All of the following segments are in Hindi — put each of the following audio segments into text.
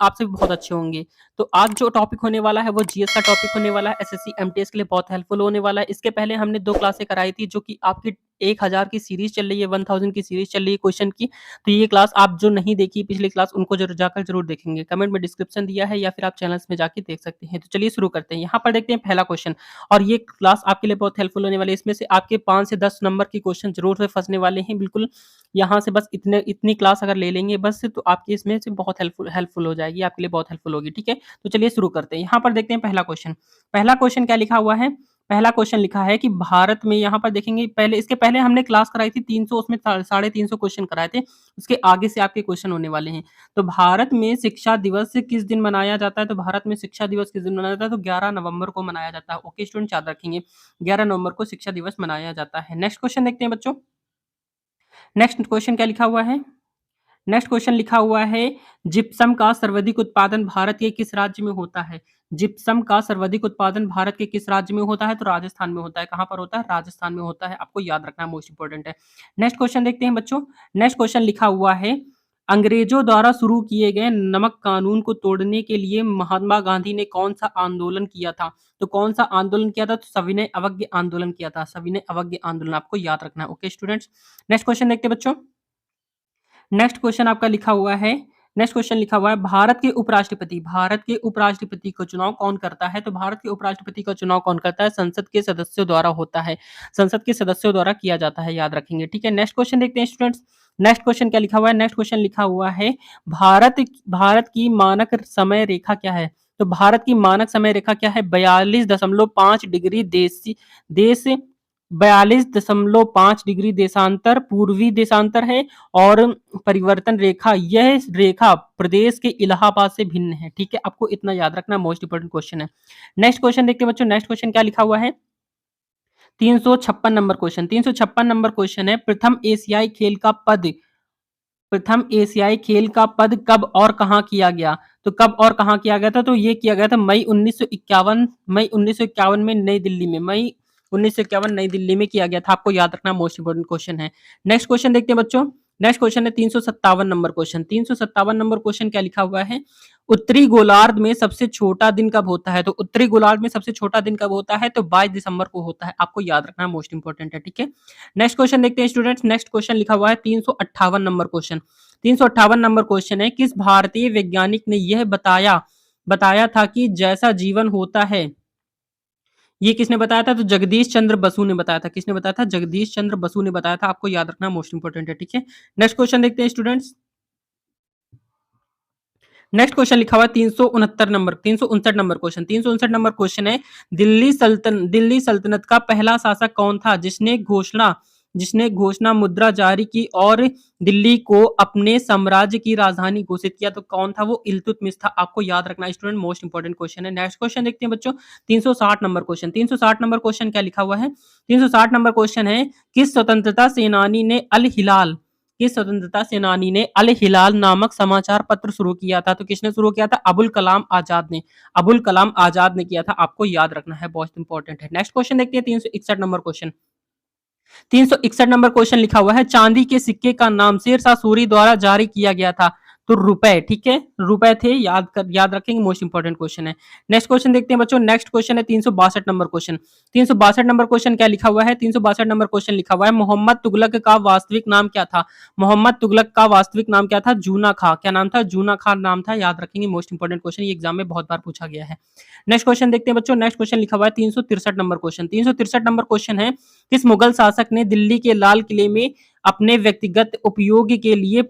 आपसे भी बहुत अच्छे होंगे। तो आज जो टॉपिक होने वाला है वो जीएस का टॉपिक होने वाला है, एसएससी एमटीएस के लिए बहुत हेल्पफुल होने वाला है। इसके पहले हमने 2 क्लासें कराई थी जो कि आपकी 1000 की सीरीज़ चल रही है, 1000 की सीरीज़ चल रही है क्वेश्चन की। तो ये क्लास आप जो नहीं देखी पिछली क्लास उनको ज़रूर देखेंगे। कमेंट में डिस्क्रिप्शन दिया है या फिर आप चैनल्स में जाके देख सकते हैं। तो चलिए शुरू करते हैं। यहाँ पर देखते हैं पहला क्वेश्चन और ये क्लास आपके लिए बहुत हेल्पफुल होने वाली है। इसमें से आपके 5 से 10 नंबर के क्वेश्चन ज़रूर से फँसने वाले हैं बिल्कुल। यहाँ से बस इतनी क्लास अगर ले लेंगे बस तो आपकी इसमें से बहुत हेल्पफुल हो जाएगी, आपके लिए बहुत हेल्पफुल होगी, ठीक है? तो चलिए शुरू करते हैं। यहाँ पर देखते हैं पहला क्वेश्चन। पहला क्वेश्चन क्या लिखा हुआ है? पहला क्वेश्चन लिखा है कि भारत में यहाँ पर देखेंगे पहले इसके पहले हमने क्लास कराई थी 300 उसमें 350 क्वेश्चन कराए थे। उसके आगे से आपके क्वेश्चन होने वाले हैं। तो भारत में शिक्षा दिवस किस दिन मनाया जाता है? तो भारत में शिक्षा दिवस किस दिन मनाया जाता है? तो 11 नवंबर को मनाया जाता है। ओके स्टूडेंट याद रखेंगे 11 नवंबर को शिक्षा दिवस मनाया जाता है। नेक्स्ट क्वेश्चन देखते हैं बच्चों। नेक्स्ट क्वेश्चन क्या लिखा हुआ है? नेक्स्ट क्वेश्चन लिखा हुआ है जिप्सम का सर्वाधिक उत्पादन भारत के किस राज्य में होता है? जिप्सम का सर्वाधिक उत्पादन भारत के किस राज्य में होता है? तो राजस्थान में होता है। कहाँ पर होता है? राजस्थान में होता है। आपको याद रखना मोस्ट इंपोर्टेंट है। नेक्स्ट क्वेश्चन देखते हैं बच्चों। नेक्स्ट क्वेश्चन लिखा हुआ है अंग्रेजों द्वारा शुरू किए गए नमक कानून को तोड़ने के लिए महात्मा गांधी ने कौन सा आंदोलन किया था? तो कौन सा आंदोलन किया था? तो सविनय अवज्ञा आंदोलन किया था। सविनय अवज्ञा आंदोलन आपको याद रखना है। Okay students. नेक्स्ट क्वेश्चन देखते हैं बच्चों। नेक्स्ट क्वेश्चन आपका लिखा हुआ है नेक्स्ट क्वेश्चन लिखा हुआ है भारत के उपराष्ट्रपति का चुनाव कौन करता है? तो भारत के उपराष्ट्रपति का चुनाव कौन करता है? संसद के सदस्यों द्वारा होता है। संसद के सदस्यों द्वारा किया जाता है, याद रखेंगे, ठीक है। नेक्स्ट क्वेश्चन देखते हैं स्टूडेंट्स। नेक्स्ट क्वेश्चन क्या लिखा हुआ है? नेक्स्ट क्वेश्चन लिखा हुआ है भारत भारत की मानक समय रेखा क्या है? तो भारत की मानक समय रेखा क्या है? 42.5 डिग्री देश 42.5 डिग्री देशांतर पूर्वी देशांतर है और परिवर्तन रेखा यह रेखा प्रदेश के इलाहाबाद से भिन्न है, ठीक है। आपको इतना याद रखना मोस्ट इंपोर्टेंट क्वेश्चन है। नेक्स्ट क्वेश्चन देखते हैं बच्चों। नेक्स्ट क्वेश्चन क्या लिखा हुआ है? 356 नंबर क्वेश्चन। 356 नंबर क्वेश्चन है प्रथम एशियाई खेल का पद कब और कहां किया गया? तो कब और कहां किया गया था? तो ये किया गया था मई 1951 में नई दिल्ली में। मई 1951 नई दिल्ली में किया गया था। आपको याद रखना मोस्ट इंपोर्टेंट क्वेश्चन है। नेक्स्ट क्वेश्चन देखते हैं बच्चों। नेक्स्ट क्वेश्चन है 357 नंबर क्वेश्चन। 357 नंबर क्वेश्चन क्या लिखा हुआ है? उत्तरी गोलार्ध में सबसे छोटा दिन कब होता है? तो उत्तरी गोलार्ध में सबसे छोटा दिन कब होता है? तो 22 दिसंबर को होता है। आपको याद रखना मोस्ट इंपोर्टेंट है, ठीक है। नेक्स्ट क्वेश्चन देखते हैं स्टूडेंट्स। नेक्स्ट क्वेश्चन लिखा हुआ है 358 नंबर क्वेश्चन। 358 नंबर क्वेश्चन है किस भारतीय वैज्ञानिक ने यह बताया था कि जैसा जीवन होता है? ये किसने बताया था? तो जगदीश चंद्र बसु ने बताया था। किसने बताया था? जगदीश चंद्र बसु ने बताया था। आपको याद रखना मोस्ट इंपोर्टेंट है, ठीक है। नेक्स्ट क्वेश्चन देखते हैं स्टूडेंट्स। नेक्स्ट क्वेश्चन लिखा हुआ है 359 नंबर क्वेश्चन। 359 नंबर क्वेश्चन है दिल्ली सल्तनत का पहला शासक कौन था जिसने घोषणा मुद्रा जारी की और दिल्ली को अपने साम्राज्य की राजधानी घोषित किया? तो कौन था वो? इल्तुतमिश था। आपको याद रखना स्टूडेंट मोस्ट इंपोर्टेंट क्वेश्चन है। नेक्स्ट क्वेश्चन देखते हैं बच्चों। 360 नंबर क्वेश्चन। 360 नंबर क्वेश्चन क्या लिखा हुआ है? 360 नंबर क्वेश्चन है किस स्वतंत्रता सेनानी ने अल हिलाल नामक समाचार पत्र शुरू किया था? तो किसने शुरू किया था? अबुल कलाम आजाद ने किया था। आपको याद रखना है, बहुत इंपॉर्टेंट है। नेक्स्ट क्वेश्चन देखते हैं 361 नंबर क्वेश्चन। 361 नंबर क्वेश्चन लिखा हुआ है चांदी के सिक्के का नाम शेरशाह सूरी द्वारा जारी किया गया था? तो रुपए, ठीक है, रुपए थे। याद रखेंगे, मोस्ट इंपोर्टेंट क्वेश्चन है। नेक्स्ट क्वेश्चन देखते हैं बच्चों। नेक्स्ट क्वेश्चन है 362 नंबर क्वेश्चन। 362 नंबर क्वेश्चन क्या लिखा हुआ है? 362 नंबर क्वेश्चन लिखा हुआ है मोहम्मद तुगलक का वास्तविक नाम क्या था? मोहम्मद तुगलक का वास्तविक नाम क्या था? जूना खां। क्या नाम था? जूना खां नाम था। याद रखेंगे, मोस्ट इंपोर्टेंट क्वेश्चन, ये एग्जाम में बहुत बार पूछा गया है। नेक्स्ट क्वेश्चन देखते हैं बच्चों। नेक्स्ट क्वेश्चन लिखा हुआ है 363 नंबर क्वेश्चन। 363 नंबर क्वेश्चन है किस मुगल शासक ने दिल्ली के लाल किले में अपने व्यक्तिगत उपयोग के लिए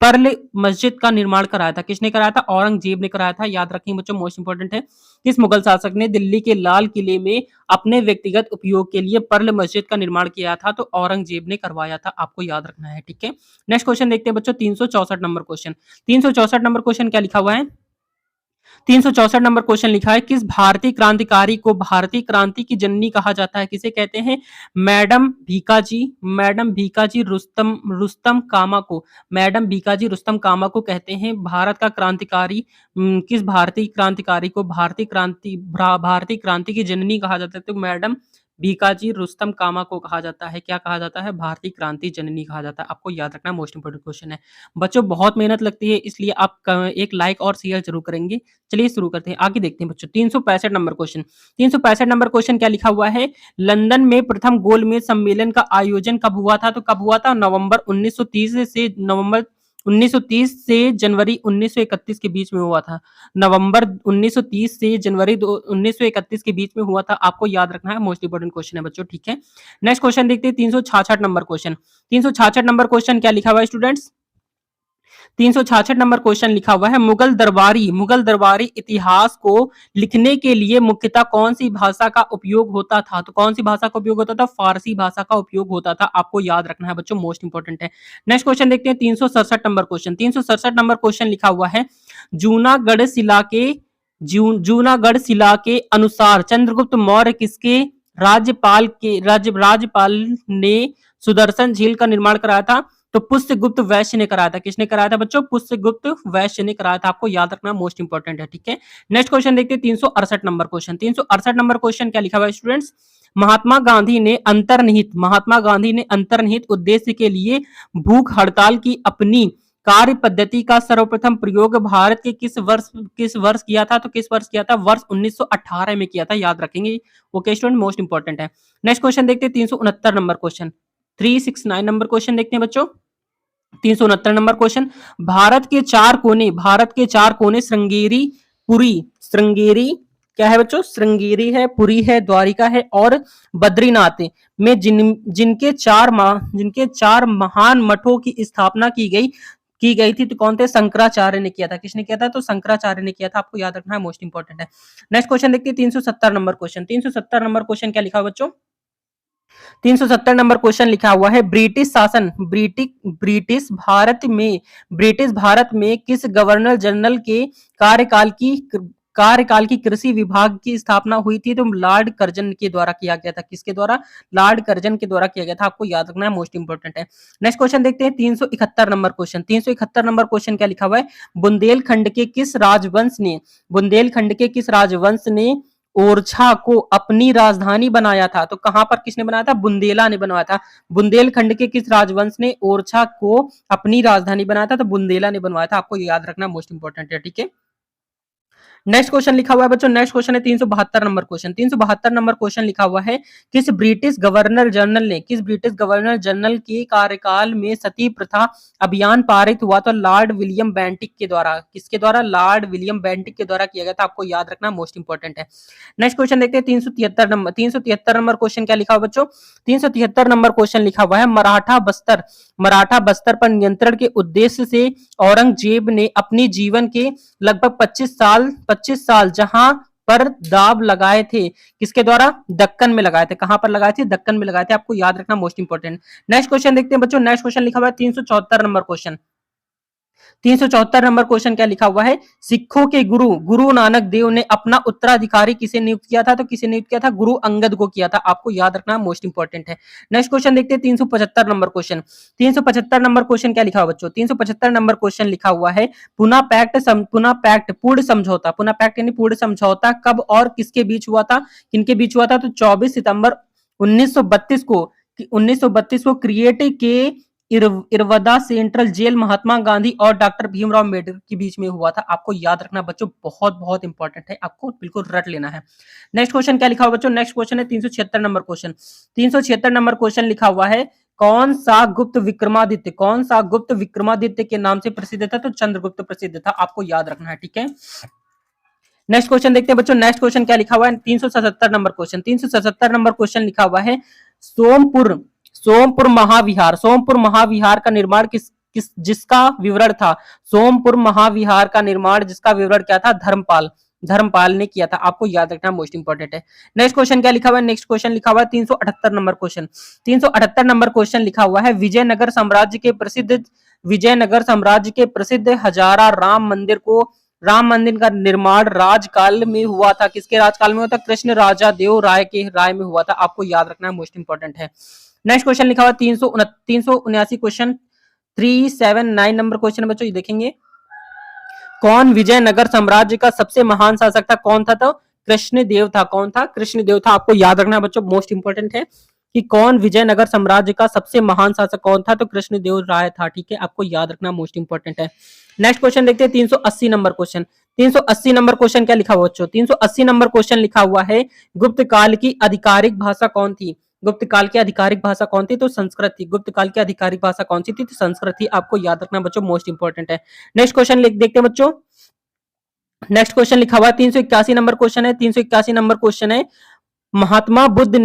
पर्ल मस्जिद का निर्माण कराया था? किसने कराया था? औरंगजेब ने कराया था। याद रखेंगे बच्चों, मोस्ट इंपोर्टेंट है। किस मुगल शासक ने दिल्ली के लाल किले में अपने व्यक्तिगत उपयोग के लिए पर्ल मस्जिद का निर्माण किया था? तो औरंगजेब ने करवाया था। आपको याद रखना है, ठीक है। नेक्स्ट क्वेश्चन देखते हैं बच्चों 364 नंबर क्वेश्चन। 364 नंबर क्वेश्चन क्या लिखा हुआ है? 364 नंबर क्वेश्चन लिखा है किस भारतीय क्रांतिकारी को भारतीय क्रांति की जननी कहा जाता है? किसे कहते हैं? मैडम भीकाजी रुस्तम कामा को मैडम भीकाजी रुस्तम कामा को कहते हैं भारत का क्रांतिकारी। किस भारतीय क्रांतिकारी को भारतीय क्रांति की जननी कहा जाता है? तो मैडम बीकाजी रुस्तम कामा को कहा जाता है, क्या कहा जाता है? भारतीय क्रांति जननी कहा जाता है। आपको याद रखना, मोस्ट इंपोर्टेंट क्वेश्चन है। बच्चों बहुत मेहनत लगती है, इसलिए आप एक लाइक और शेयर जरूर करेंगे। चलिए शुरू करते हैं, आगे देखते हैं बच्चों। 365 नंबर क्वेश्चन। 365 नंबर क्वेश्चन क्या लिखा हुआ है? लंदन में प्रथम गोलमेज सम्मेलन का आयोजन कब हुआ था? तो कब हुआ था? नवंबर 1930 से जनवरी 1931 के बीच में हुआ था। नवंबर 1930 से जनवरी 1931 के बीच में हुआ था। आपको याद रखना है, मोस्ट इंपोर्टेंट क्वेश्चन है बच्चों, ठीक है। नेक्स्ट क्वेश्चन देखते हैं, 366 नंबर क्वेश्चन। 366 नंबर क्वेश्चन क्या लिखा हुआ है स्टूडेंट्स? 366 नंबर क्वेश्चन लिखा हुआ है, मुगल दरबारी इतिहास को लिखने के लिए मुख्यतः कौन सी भाषा का उपयोग होता था? तो कौन सी भाषा का उपयोग होता था? फारसी भाषा का उपयोग होता था। आपको याद रखना है बच्चों, मोस्ट इंपोर्टेंट है। नेक्स्ट क्वेश्चन देखते हैं, 367 नंबर क्वेश्चन। 367 नंबर क्वेश्चन लिखा हुआ है, जूनागढ़ शिला के जूनागढ़ शिला के अनुसार चंद्रगुप्त मौर्य किसके राज्यपाल ने सुदर्शन झील का निर्माण कराया था? तो पुष्यगुप्त वैश्य ने कराया था। किसने कराया था बच्चों? पुष्यगुप्त वैश्य ने कराया था। आपको याद रखना, मोस्ट इंपोर्टेंट है, ठीक है। नेक्स्ट क्वेश्चन देखते हैं, 368 नंबर क्वेश्चन। 368 नंबर क्वेश्चन क्या लिखा हुआ है स्टूडेंट्स? महात्मा गांधी ने अंतर्निहित उद्देश्य के लिए भूख हड़ताल की अपनी कार्य पद्धति का सर्वप्रथम प्रयोग भारत के किस वर्ष किया था? तो किस वर्ष किया था? वर्ष 1918 में किया था, याद रखेंगे। ओके स्टूडेंट, मोस्ट इंपोर्टेंट है। नेक्स्ट क्वेश्चन देखते हैं, 369 नंबर क्वेश्चन। 369 नंबर क्वेश्चन देखते हैं बच्चों। 369 नंबर क्वेश्चन, भारत के चार कोने श्रृंगेरी क्या है बच्चों? श्रृंगेरी है, पुरी है, द्वारिका है और बद्रीनाथ में जिनके चार महान मठों की स्थापना की गई थी, तो कौन थे? शंकराचार्य ने किया था। किसने किया था? तो शंकराचार्य ने किया था। आपको याद रखना है, मोस्ट इंपोर्टेंट है। नेक्स्ट क्वेश्चन देखते हैं, 370 नंबर क्वेश्चन। 370 नंबर क्वेश्चन क्या लिखा है बच्चों? 370 नंबर क्वेश्चन लिखा हुआ है, ब्रिटिश भारत में किस गवर्नर जनरल के कार्यकाल की कृषि विभाग की स्थापना हुई थी? तो लॉर्ड कर्जन के द्वारा किया गया था। किसके द्वारा? लॉर्ड कर्जन के द्वारा किया गया था। आपको याद रखना है, मोस्ट इंपोर्टेंट है। नेक्स्ट क्वेश्चन देखते हैं, 371 नंबर क्वेश्चन। 371 नंबर क्वेश्चन क्या लिखा हुआ है? बुंदेलखंड के किस राजवंश ने ओरछा को अपनी राजधानी बनाया था? तो कहां पर किसने बनाया था? बुंदेला ने बनाया था। बुंदेलखंड के किस राजवंश ने ओरछा को अपनी राजधानी बनाया था? तो बुंदेला ने बनवाया था। आपको याद रखना, मोस्ट इंपोर्टेंट है, ठीक है। नेक्स्ट क्वेश्चन लिखा हुआ है बच्चों, नेक्स्ट क्वेश्चन है 372 नंबर क्वेश्चन। 372 नंबर क्वेश्चन लिखा हुआ है, किस ब्रिटिश गवर्नर जनरल के कार्यकाल में सती प्रथा अभियान पारित हुआ? तो लॉर्ड विलियम बेंटिक के द्वारा। किसके द्वारा? लॉर्ड विलियम बेंटिक के द्वारा किया गया था। आपको याद रखना, मोस्ट इंपोर्टेंट है। नेक्स्ट क्वेश्चन देखते हैं, 373 नंबर क्वेश्चन क्या लिखा हुआ बच्चों? 373 नंबर क्वेश्चन लिखा हुआ है, मराठा बस्तर पर नियंत्रण के उद्देश्य से औरंगजेब ने अपनी जीवन के लगभग 25 साल जहां पर दाव लगाए थे, किसके द्वारा? दक्कन में लगाए थे। कहां पर लगाए थे? दक्कन में लगाए थे। आपको याद रखना, मोस्ट इंपोर्टेंट। नेक्स्ट क्वेश्चन देखते हैं बच्चों। नेक्स्ट क्वेश्चन लिखा हुआ है 374 नंबर क्वेश्चन। 374 नंबर क्वेश्चन क्या लिखा हुआ है? सिखों के गुरु नानक देव ने अपना उत्तराधिकारी किसे नियुक्त किया था? तो किसे नियुक्त किया था? गुरु अंगद को किया था। आपको याद रखना, मोस्ट इंपोर्टेंट है। नेक्स्ट क्वेश्चन देखते हैं, 375 नंबर क्वेश्चन। 375 नंबर क्वेश्चन क्या लिखा हुआ बच्चों? 375 नंबर क्वेश्चन लिखा हुआ है, पुनः पैक्ट पूर्ण समझौता कब और किसके बीच हुआ था? किनके बीच हुआ था? तो 24 सितंबर 1932 को क्रिएट के इरवदा सेंट्रल जेल महात्मा गांधी और डॉक्टर भीमराव अम्बेडकर के बीच में हुआ था। आपको याद रखना बच्चों, बहुत बहुत इंपॉर्टेंट है, आपको बिल्कुल रट लेना है। नेक्स्ट क्वेश्चन क्या लिखा हुआ बच्चों? नेक्स्ट क्वेश्चन है 376 नंबर क्वेश्चन। 376 नंबर क्वेश्चन लिखा हुआ है, कौन सा गुप्त विक्रमादित्य के नाम से प्रसिद्ध था? तो चंद्रगुप्त प्रसिद्ध था। आपको याद रखना है, ठीक है। नेक्स्ट क्वेश्चन देखते हैं बच्चों। नेक्स्ट क्वेश्चन क्या लिखा हुआ है? 377 नंबर क्वेश्चन। 377 नंबर क्वेश्चन लिखा हुआ है, सोमपुर महाविहार का निर्माण जिसका विवरण था? सोमपुर महाविहार का निर्माण जिसका विवरण क्या था? धर्मपाल ने किया था। आपको याद रखना, मोस्ट इंपोर्टेंट है। नेक्स्ट क्वेश्चन क्या लिखा हुआ है? नेक्स्ट क्वेश्चन लिखा हुआ है 378 नंबर क्वेश्चन। 378 नंबर क्वेश्चन लिखा हुआ है, विजयनगर साम्राज्य के प्रसिद्ध हजारा राम मंदिर का निर्माण राजकाल में हुआ था। किसके राजकाल में हुआ था? कृष्ण राजा देव राय के राय में हुआ था। आपको याद रखना है, मोस्ट इंपोर्टेंट है। नेक्स्ट क्वेश्चन लिखा हुआ 379 क्वेश्चन। 379 नंबर क्वेश्चन बच्चों, ये देखेंगे, कौन विजयनगर साम्राज्य का सबसे महान शासक था? कौन था? तो कृष्णदेव था। कौन था? कृष्णदेव था। आपको याद रखना है बच्चों, मोस्ट इंपॉर्टेंट है कि कौन विजयनगर साम्राज्य का सबसे महान शासक कौन था? तो कृष्णदेव राय था। ठीक है, आपको याद रखना, मोस्ट इंपॉर्टेंट है। नेक्स्ट क्वेश्चन देखते हैं 380 नंबर क्वेश्चन। 380 नंबर क्वेश्चन क्या लिखा हुआ बच्चों? 380 नंबर क्वेश्चन लिखा हुआ है, गुप्त काल की आधिकारिक भाषा कौन थी? गुप्त काल की आधिकारिक भाषा कौन थी? तो संस्कृत थी। गुप्त काल की आधिकारिक भाषा कौन सी थी? तो संस्कृत थी। आपको याद रखना बच्चों, मोस्ट इंपॉर्टेंट है। नेक्स्ट क्वेश्चन देखते हैं बच्चों। नेक्स्ट क्वेश्चन लिखा हुआ है 381 नंबर क्वेश्चन है। 381 नंबर क्वेश्चन है, महात्मा बुद्ध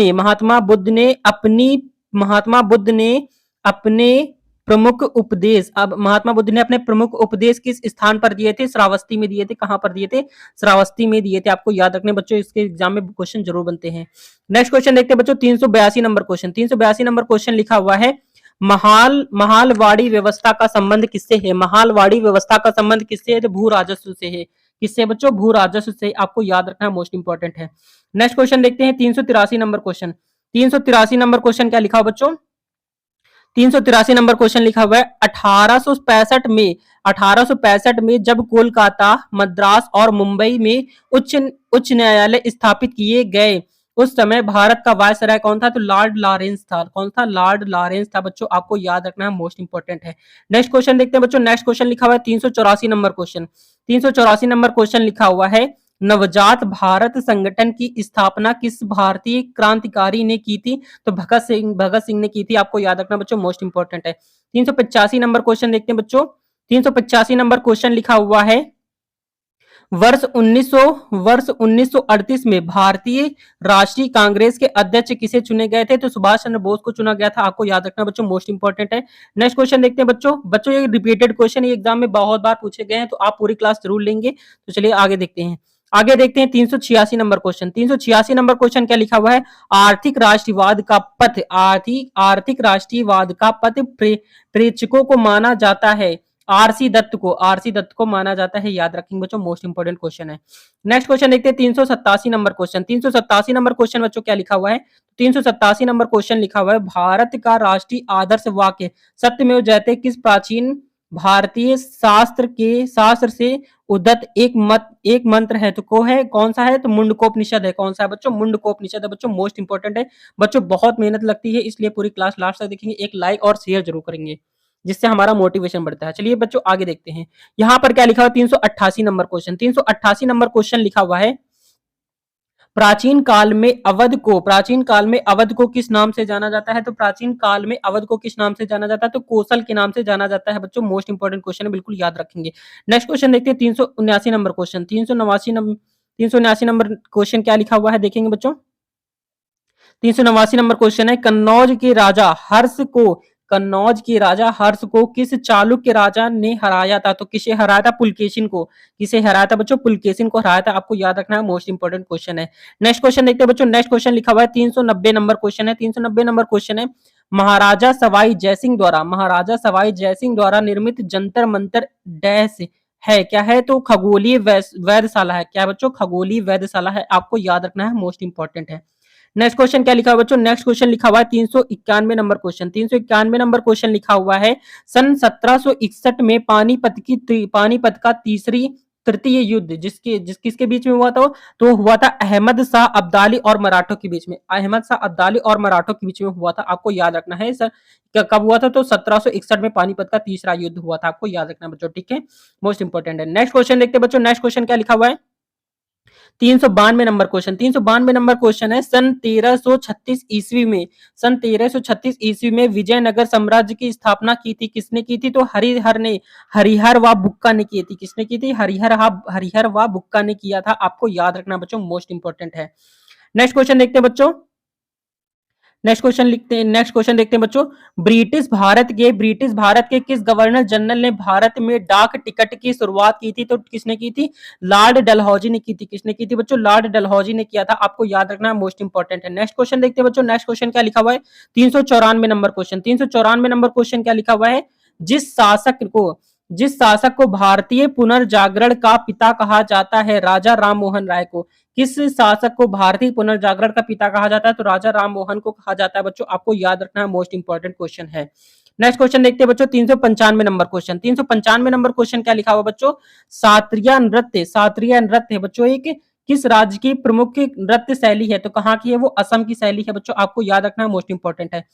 ने अपने प्रमुख उपदेश, अब महात्मा बुद्ध ने अपने प्रमुख उपदेश किस स्थान पर दिए थे? श्रावस्ती में दिए थे। कहां पर दिए थे? श्रावस्ती में दिए थे। आपको याद रखने बच्चों, इसके एग्जाम में क्वेश्चन जरूर बनते हैं। नेक्स्ट क्वेश्चन देखते हैं बच्चों 382 नंबर क्वेश्चन। 382 नंबर क्वेश्चन लिखा हुआ है, महालवाड़ी व्यवस्था का संबंध किससे है? महालवाड़ी व्यवस्था का संबंध किससे है? तो भू राजस्व से है। किससे बच्चों? भू राजस्व से। आपको याद रखना, मोस्ट इंपॉर्टेंट है। नेक्स्ट क्वेश्चन देखते हैं 383 नंबर क्वेश्चन। 383 नंबर क्वेश्चन क्या लिखा हो बच्चों? 383 नंबर क्वेश्चन लिखा हुआ है, 1865 में जब कोलकाता, मद्रास और मुंबई में उच्च न्यायालय स्थापित किए गए, उस समय भारत का वायसराय कौन था? तो लॉर्ड लॉरेंस था। कौन था? लॉर्ड लॉरेंस था। बच्चों आपको याद रखना है, मोस्ट इंपॉर्टेंट है। नेक्स्ट क्वेश्चन देखते हैं बच्चों। नेक्स्ट क्वेश्चन लिखा हुआ है 384 नंबर क्वेश्चन। 384 नंबर क्वेश्चन लिखा हुआ है, नवजात भारत संगठन की स्थापना किस भारतीय क्रांतिकारी ने की थी? तो भगत सिंह ने की थी। आपको याद रखना बच्चों, मोस्ट इंपॉर्टेंट है। 385 नंबर क्वेश्चन देखते हैं बच्चों। 385 नंबर क्वेश्चन लिखा हुआ है, वर्ष 1938 में भारतीय राष्ट्रीय कांग्रेस के अध्यक्ष किसे चुने गए थे? तो सुभाष चंद्र बोस को चुना गया था। आपको याद रखना बच्चों, मोस्ट इंपॉर्टेंट है। नेक्स्ट क्वेश्चन देखते हैं बच्चों ये रिपीटेड क्वेश्चन एग्जाम में बहुत बार पूछे गए हैं, तो आप पूरी क्लास जरूर लेंगे। तो चलिए आगे देखते हैं। 386 नंबर क्वेश्चन। 386 नंबर क्वेश्चन क्या लिखा हुआ है, आर्थिक राष्ट्रवाद का पथ, आर्थिक राष्ट्रवाद का पथ प्रेक्षकों को माना जाता है। आरसी दत्त को माना जाता है। याद रखेंगे बच्चों, मोस्ट इंपोर्टेंट क्वेश्चन है। नेक्स्ट क्वेश्चन देखते हैं 387 नंबर क्वेश्चन। 387 नंबर क्वेश्चन बच्चों क्या लिखा हुआ है? 387 नंबर क्वेश्चन लिखा हुआ है, भारत का राष्ट्रीय आदर्श वाक्य सत्यमेव जयते किस प्राचीन भारतीय शास्त्र से उद्धत एक मंत्र है? तो कौन सा है? तो मुंडकोपनिषद है। कौन सा है बच्चों? मुंडकोपनिषद है बच्चों, मोस्ट इंपोर्टेंट है। बच्चों बहुत मेहनत लगती है, इसलिए पूरी क्लास लास्ट तक देखेंगे। एक लाइक और शेयर जरूर करेंगे, जिससे हमारा मोटिवेशन बढ़ता है। चलिए बच्चों आगे देखते हैं। यहां पर क्या लिखा हुआ? 388 नंबर क्वेश्चन। 388 नंबर क्वेश्चन लिखा हुआ है, प्राचीन काल में अवध को किस नाम से जाना जाता है? तो प्राचीन काल में अवध को किस नाम से जाना जाता है? तो कौशल के नाम से जाना जाता है। बच्चों मोस्ट इंपोर्टेंट क्वेश्चन है, बिल्कुल याद रखेंगे। नेक्स्ट क्वेश्चन देखते हैं 379 नंबर क्वेश्चन। 379 नंबर क्वेश्चन क्या लिखा हुआ है देखेंगे बच्चों। 389 नंबर क्वेश्चन है, कन्नौज के राजा हर्ष को किस चालुक्य राजा ने हराया था? तो किसे हराया था? पुलकेशिन को। किसे हराया था बच्चों? पुलकेशिन को हराया था। आपको याद रखना है, मोस्ट इंपोर्टेंट क्वेश्चन है। नेक्स्ट क्वेश्चन देखते हैं बच्चों। नेक्स्ट क्वेश्चन लिखा हुआ है 390 नंबर क्वेश्चन है। 390 नंबर क्वेश्चन है, महाराजा सवाई जयसिंह द्वारा निर्मित जंतर मंतर डैश है। क्या है? तो खगोलीय वेधशाला है। क्या है बच्चों? खगोलीय वेधशाला है। आपको याद रखना है, मोस्ट इंपोर्टेंट है। नेक्स्ट क्वेश्चन क्या लिखा हुआ बच्चों? नेक्स्ट क्वेश्चन लिखा हुआ है 391 नंबर क्वेश्चन। 391 नंबर क्वेश्चन लिखा हुआ है, सन 1761 में पानीपत का तृतीय युद्ध किसके बीच में हुआ था? तो हुआ था अहमद शाह अब्दाली और मराठों के बीच में। अहमद शाह अब्दाली और मराठों के बीच में हुआ था। आपको याद रखना है सर, कब हुआ था? तो 1761 में पानीपत का तीसरा युद्ध हुआ था। आपको याद रखना बच्चों, ठीक है, मोस्ट इंपोर्टेंट है। नेक्स्ट क्वेश्चन देखते हैं बच्चों। नेक्स्ट क्वेश्चन क्या लिखा हुआ है? 392 नंबर क्वेश्चन। 392 नंबर क्वेश्चन है, सन 1336 ईस्वी में विजयनगर साम्राज्य की स्थापना की थी। किसने की थी? तो हरिहर व बुक्का ने की थी। किसने की थी? हरिहर व बुक्का ने किया था। आपको याद रखना बच्चों, मोस्ट इंपोर्टेंट है। नेक्स्ट क्वेश्चन देखते हैं बच्चों। नेक्स्ट क्वेश्चन देखते हैं बच्चों। ब्रिटिश भारत के किस गवर्नर जनरल ने भारत में डाक टिकट की शुरुआत की थी? तो किसने की थी? लॉर्ड डलहौजी ने की थी। किसने की थी बच्चों? लॉर्ड डलहौजी ने किया था। आपको याद रखना है, मोस्ट इंपोर्टेंट है। नेक्स्ट क्वेश्चन देखते हैं बच्चों। नेक्स्ट क्वेश्चन क्या लिखा हुआ है? 394 नंबर क्वेश्चन। 394 नंबर क्वेश्चन क्या लिखा हुआ है, जिस शासक को भारतीय पुनर्जागरण का पिता कहा जाता है, राजा राम मोहन राय को। किस शासक को भारतीय पुनर्जागरण का पिता कहा जाता है? तो राजा राम मोहन को कहा जाता है। बच्चों आपको याद रखना है, मोस्ट इंपोर्टेंट क्वेश्चन है। नेक्स्ट क्वेश्चन देखते हैं बच्चों। 395 नंबर क्वेश्चन। 395 नंबर क्वेश्चन क्या लिखा हुआ बच्चों? सात्रिया नृत्य है बच्चों, एक किस राज्य की प्रमुख नृत्य शैली है? तो कहाँ की है वो? असम की शैली है बच्चों, आपको याद रखना है, मोस्ट इंपॉर्टेंट है।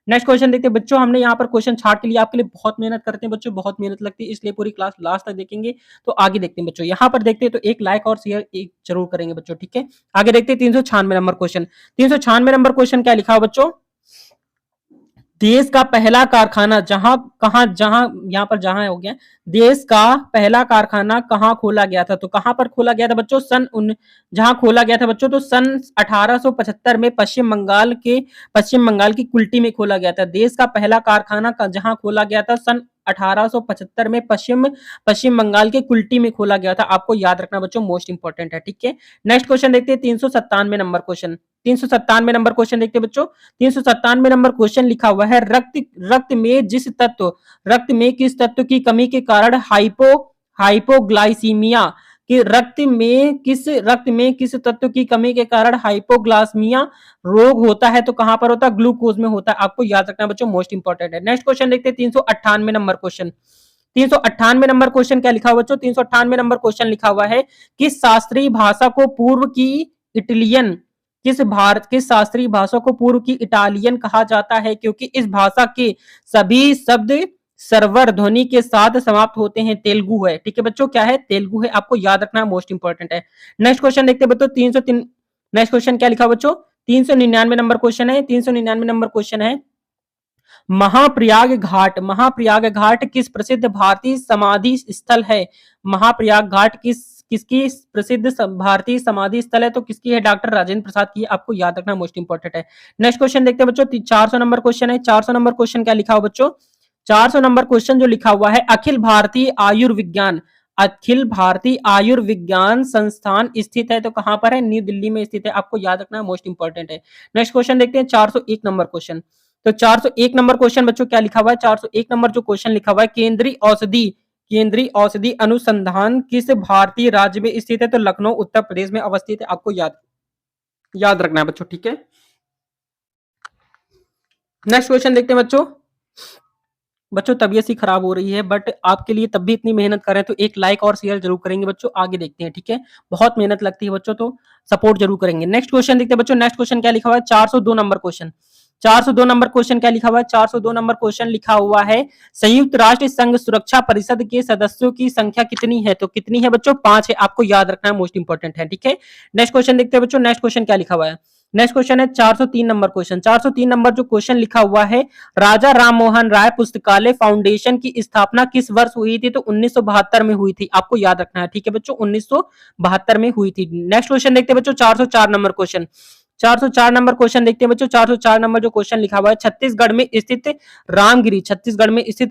नेक्स्ट क्वेश्चन देखते हैं बच्चों, हमने यहाँ पर क्वेश्चन छाट के लिए आपके लिए बहुत मेहनत करते हैं बच्चों, बहुत मेहनत लगती है, इसलिए पूरी क्लास लास्ट तक देखेंगे। तो आगे देखते हैं बच्चों, यहाँ पर देखते हैं तो एक लाइक और शेयर एक जरूर करेंगे बच्चों, ठीक है। आगे देखते हैं 396 नंबर क्वेश्चन। 396 नंबर क्वेश्चन क्या लिखा हो बच्चों? देश का पहला कारखाना जहां यहाँ पर जहां हो गया, देश का पहला कारखाना कहाँ खोला गया था? तो कहां पर खोला गया था बच्चों? जहां खोला गया था बच्चों, तो सन 1875 में पश्चिम बंगाल की कुल्टी में खोला गया था। देश का पहला कारखाना जहां खोला गया था सन 1875 में पश्चिम बंगाल के कुल्टी में खोला गया था, आपको याद रखना बच्चों, मोस्ट इंपॉर्टेंट है, ठीक है। नेक्स्ट क्वेश्चन देखते हैं 397 नंबर क्वेश्चन। 397 नंबर क्वेश्चन देखते हैं बच्चों। 397 नंबर क्वेश्चन लिखा हुआ है, रक्त में किस तत्व की कमी के कारण हाइपोग्लाइसीमिया कि रक्त में किस तत्व की कमी के कारण हाइपोग्लाइसीमिया रोग होता है? तो कहां पर होता है? ग्लूकोज में होता है, आपको याद रखना बच्चों, मोस्ट इंपॉर्टेंट है। नेक्स्ट क्वेश्चन देखते हैं 398 नंबर क्वेश्चन। 398 नंबर क्वेश्चन क्या लिखा हुआ बच्चों? 398 नंबर क्वेश्चन लिखा हुआ है, किस शास्त्रीय भाषा को पूर्व की इटालियन किस शास्त्रीय भाषा को पूर्व की इटालियन कहा जाता है? क्योंकि इस भाषा के सभी शब्द सर्वर ध्वनि के साथ समाप्त होते हैं। तेलुगु है, ठीक है बच्चों, क्या है? तेलुगु है, आपको याद रखना है, मोस्ट इंपॉर्टेंट है। नेक्स्ट क्वेश्चन देखते हैं बच्चों 303। नेक्स्ट क्वेश्चन क्या लिखा बच्चों? 399 नंबर क्वेश्चन है। 399 नंबर क्वेश्चन है, महाप्रयाग घाट किस प्रसिद्ध भारतीय समाधि स्थल है? महाप्रयाग घाट किसकी प्रसिद्ध भारतीय समाधि स्थल है? तो किसकी है? डॉक्टर राजेंद्र प्रसाद की, आपको याद रखना, मोस्ट इंपॉर्टेंट है। नेक्स्ट क्वेश्चन देखते हैं बच्चों, 400 नंबर क्वेश्चन है। 400 नंबर क्वेश्चन क्या लिखा हुआ बच्चों? 400 नंबर क्वेश्चन जो लिखा हुआ है, अखिल भारतीय आयुर्विज्ञान संस्थान स्थित है, तो कहां पर है? न्यू दिल्ली में स्थित है, आपको याद रखना, मोस्ट इंपॉर्टेंट है। नेक्स्ट क्वेश्चन देखते हैं 401 नंबर क्वेश्चन। तो 401 नंबर क्वेश्चन बच्चों क्या लिखा हुआ है? 401 नंबर जो क्वेश्चन लिखा हुआ है, केंद्रीय औषधि अनुसंधान किस भारतीय राज्य में स्थित है? तो लखनऊ उत्तर प्रदेश में अवस्थित है, आपको याद रखना है बच्चों, ठीक है। नेक्स्ट क्वेश्चन देखते हैं बच्चों तबीयत सी खराब हो रही है, बट आपके लिए तब भी इतनी मेहनत कर रहे हैं, तो एक लाइक और शेयर जरूर करेंगे बच्चों। आगे देखते हैं, ठीक है, बहुत मेहनत लगती है बच्चों, तो सपोर्ट जरूर करेंगे। नेक्स्ट क्वेश्चन देखते हैं बच्चों। नेक्स्ट क्वेश्चन क्या लिखा हुआ है? 402 नंबर क्वेश्चन। 402 नंबर क्वेश्चन क्या लिखा हुआ है? 402 नंबर क्वेश्चन लिखा हुआ है, संयुक्त राष्ट्र संघ सुरक्षा परिषद के सदस्यों की संख्या कितनी है? तो कितनी है बच्चों? 5 है, आपको याद रखना है, मोस्ट इंपॉर्टेंट है, ठीक है। नेक्स्ट क्वेश्चन देखते हैं बच्चों। नेक्स्ट क्वेश्चन क्या लिखा हुआ है? नेक्स्ट क्वेश्चन है 403 नंबर क्वेश्चन। 403 नंबर जो क्वेश्चन लिखा हुआ है, राजा राम मोहन राय पुस्तकालय फाउंडेशन की स्थापना किस वर्ष हुई थी? तो 1972 में हुई थी, आपको याद रखना है, ठीक है बच्चों, 1972 में हुई थी। नेक्स्ट क्वेश्चन देखते हैं बच्चों 404 नंबर क्वेश्चन। 404 नंबर क्वेश्चन देखते हैं बच्चों। 404 नंबर जो क्वेश्चन लिखा हुआ है, छत्तीसगढ़ में स्थित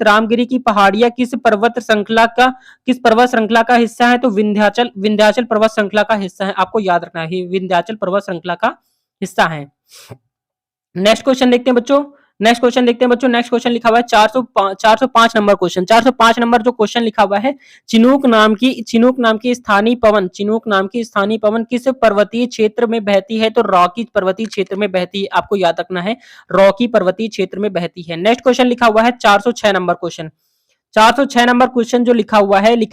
रामगिरी की पहाड़ियां किस पर्वत श्रृंखला का हिस्सा है? तो विंध्याचल पर्वत श्रृंखला का हिस्सा है, आपको याद रखना है, विंध्याचल पर्वत श्रृंखला का हिस्सा है। नेक्स्ट क्वेश्चन देखते हैं बच्चों। नेक्स्ट क्वेश्चन लिखा हुआ है 405 नंबर क्वेश्चन। 405 नंबर जो क्वेश्चन लिखा हुआ है, चिनूक नाम की स्थानीय पवन किस पर्वतीय क्षेत्र में बहती है? तो रॉकी पर्वतीय क्षेत्र में बहती है, आपको याद रखना है, रॉकी पर्वतीय क्षेत्र में बहती है। नेक्स्ट क्वेश्चन लिखा हुआ है 406 नंबर क्वेश्चन। 406 नंबर क्वेश्चन जो लिखा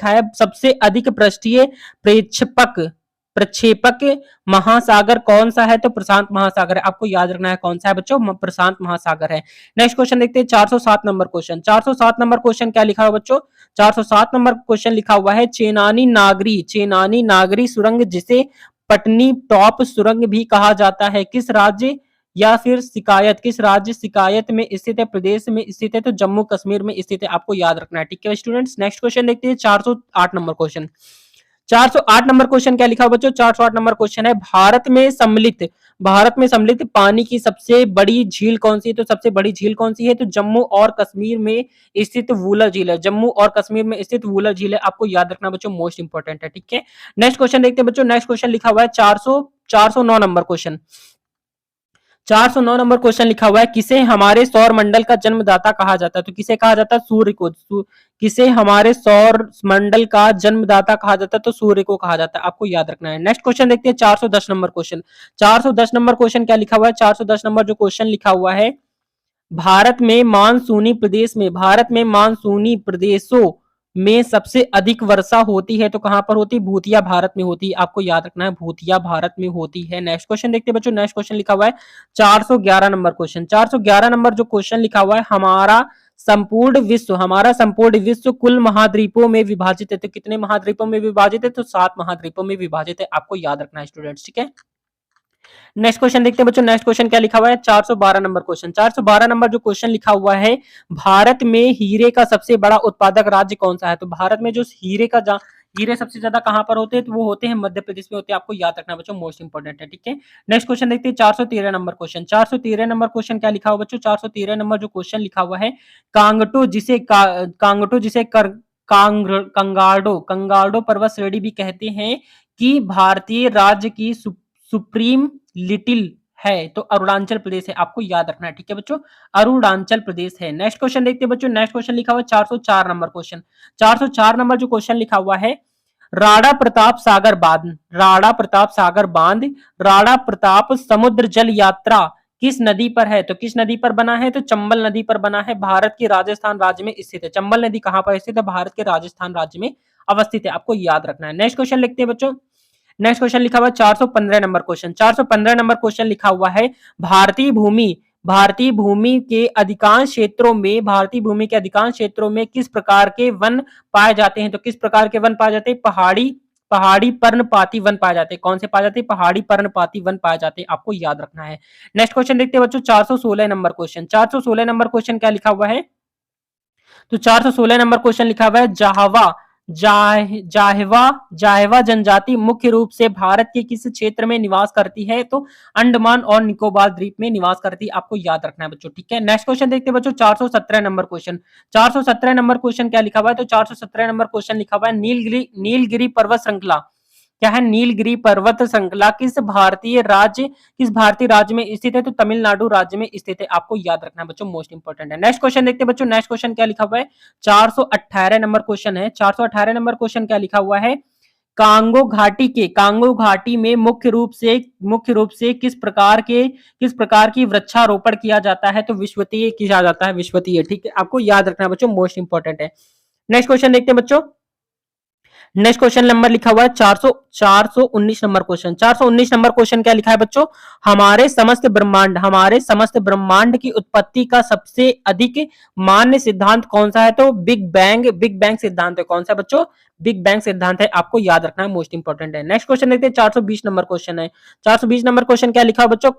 है सबसे अधिक पृष्ठीय प्रक्षेपक महासागर कौन सा है? तो प्रशांत महासागर है, आपको याद रखना है, कौन सा है बच्चों? प्रशांत महासागर है। नेक्स्ट क्वेश्चन देखते हैं 407 नंबर क्वेश्चन। 407 नंबर क्वेश्चन क्या लिखा हुआ बच्चों? 407 नंबर क्वेश्चन लिखा हुआ है, चेनानी नागरी सुरंग जिसे पटनी टॉप सुरंग भी कहा जाता है, किस राज्य शिकायत में स्थित है? प्रदेश में स्थित है, तो जम्मू कश्मीर में स्थित है, आपको याद रखना है, ठीक है स्टूडेंट्स। नेक्स्ट क्वेश्चन देखते हैं 408 नंबर क्वेश्चन। 408 नंबर क्वेश्चन क्या लिखा हुआ बच्चों? 408 नंबर क्वेश्चन है, भारत में सम्मिलित पानी की सबसे बड़ी झील कौन सी है? तो सबसे बड़ी झील कौन सी है? तो जम्मू और कश्मीर में स्थित वूलर झील है, आपको याद रखना बच्चों, मोस्ट इंपॉर्टेंट है, ठीक है। नेक्स्ट क्वेश्चन देखते हैं बच्चों। नेक्स्ट क्वेश्चन लिखा हुआ है 409 नंबर क्वेश्चन। 409 नंबर क्वेश्चन लिखा हुआ है, किसे हमारे सौर मंडल का जन्मदाता कहा जाता है? तो किसे कहा जाता है? सूर्य को। किसे हमारे सौर मंडल का जन्मदाता कहा जाता है? तो सूर्य को कहा जाता है, आपको याद रखना है। नेक्स्ट क्वेश्चन देखते हैं 410 नंबर क्वेश्चन। 410 नंबर क्वेश्चन क्या लिखा हुआ है? 410 नंबर जो क्वेश्चन लिखा हुआ है, भारत में मानसूनी प्रदेशों में सबसे अधिक वर्षा होती है तो कहां पर होती है? भूतिया भारत में होती है। आपको याद रखना है, भूतिया भारत में होती है। नेक्स्ट क्वेश्चन देखते हैं बच्चों। नेक्स्ट क्वेश्चन लिखा हुआ है 411 नंबर क्वेश्चन। 411 नंबर जो क्वेश्चन लिखा हुआ है, हमारा संपूर्ण विश्व कुल महाद्वीपों में विभाजित है तो कितने महाद्वीपों में विभाजित है? तो 7 महाद्वीपों में विभाजित है। आपको याद रखना है स्टूडेंट्स, ठीक है। नेक्स्ट क्वेश्चन देखते हैं बच्चों। नेक्स्ट क्वेश्चन क्या लिखा हुआ है? 412 नंबर क्वेश्चन। 412 नंबर जो क्वेश्चन लिखा हुआ है, भारत में हीरे का सबसे बड़ा उत्पादक राज्य कौन सा है? तो भारत में जो हीरे सबसे ज्यादा कहां पर होते हैं? तो वो होते हैं मध्य प्रदेश में होते हैं। आपको याद रखना बच्चों, मोस्ट इंपोर्टेंट है, ठीक है। नेक्स्ट क्वेश्चन देखते हैं 413 नंबर क्वेश्चन। 413 नंबर क्वेश्चन क्या लिखा हुआ बच्चों? 413 नंबर जो क्वेश्चन लिखा हुआ है, कांगटो जिसे कंगार्डो पर्वत श्रेणी भी कहते हैं कि भारतीय राज्य की सुप्रीम लिटिल है तो अरुणाचल प्रदेश है। आपको याद रखना है, ठीक है बच्चों, अरुणाचल प्रदेश है। नेक्स्ट क्वेश्चन देखते हैं बच्चों। नेक्स्ट क्वेश्चन लिखा हुआ है 404 नंबर क्वेश्चन। 404 नंबर जो क्वेश्चन लिखा हुआ है, राणा प्रताप सागर बांध, राणा प्रताप समुद्र जल यात्रा किस नदी पर है? तो किस नदी पर बना है? तो चंबल नदी पर बना है। भारत के राजस्थान राज्य में स्थित है। चंबल नदी कहां पर स्थित है? भारत के राजस्थान राज्य में अवस्थित है। आपको याद रखना है। नेक्स्ट क्वेश्चन लिखते हैं बच्चों। नेक्स्ट क्वेश्चन लिखा हुआ है 415 नंबर क्वेश्चन। 415 नंबर क्वेश्चन लिखा हुआ है, भारतीय भूमि के अधिकांश क्षेत्रों में किस प्रकार के वन पाए जाते हैं? तो किस प्रकार के वन पाए जाते हैं? पहाड़ी पर्णपाती वन पाए जाते हैं। कौन से पाए जाते हैं? पहाड़ी पर्णपाती वन पाए जाते हैं। आपको याद रखना है। नेक्स्ट क्वेश्चन देखते हैं बच्चों। 416 नंबर क्वेश्चन। 416 नंबर क्वेश्चन क्या लिखा हुआ है? तो 416 नंबर क्वेश्चन लिखा हुआ है, जाहवा जनजाति मुख्य रूप से भारत के किस क्षेत्र में निवास करती है? तो अंडमान और निकोबार द्वीप में निवास करती है। आपको याद रखना है बच्चों, ठीक है। नेक्स्ट क्वेश्चन देखते हैं बच्चों। 417 नंबर क्वेश्चन। 417 नंबर क्वेश्चन क्या लिखा हुआ है? तो 417 नंबर क्वेश्चन लिखा हुआ है, नीलगिरी पर्वत श्रृंखला क्या है? नीलगिरी पर्वत श्रृंखला किस भारतीय राज्य में स्थित है? तो तमिलनाडु राज्य में स्थित है। आपको याद रखना है बच्चों, मोस्ट इंपोर्टेंट है। नेक्स्ट क्वेश्चन देखते हैं बच्चों। नेक्स्ट क्वेश्चन क्या लिखा हुआ है? 418 नंबर क्वेश्चन है। 418 नंबर क्वेश्चन क्या लिखा हुआ है? कांगो घाटी में मुख्य रूप से किस प्रकार की वृक्षारोपण किया जाता है? तो विश्वतीय किया जाता है, विश्वतीय, ठीक है। आपको याद रखना है बच्चों, मोस्ट इंपोर्टेंट है। नेक्स्ट क्वेश्चन देखते हैं बच्चों। नेक्स्ट क्वेश्चन नंबर लिखा हुआ है 419 नंबर क्वेश्चन। 419 नंबर क्वेश्चन क्या लिखा है बच्चों? हमारे समस्त ब्रह्मांड की उत्पत्ति का सबसे अधिक मान्य सिद्धांत कौन सा है? तो बिग बैंग सिद्धांत है। कौन सा बच्चों? बिग बैंग सिद्धांत है। आपको याद रखना है, मोस्ट इंपोर्टेंट है। नेक्स्ट क्वेश्चन देखते हैं। 420 नंबर क्वेश्चन है। 420 नंबर क्वेश्चन क्या लिखा है बच्चों?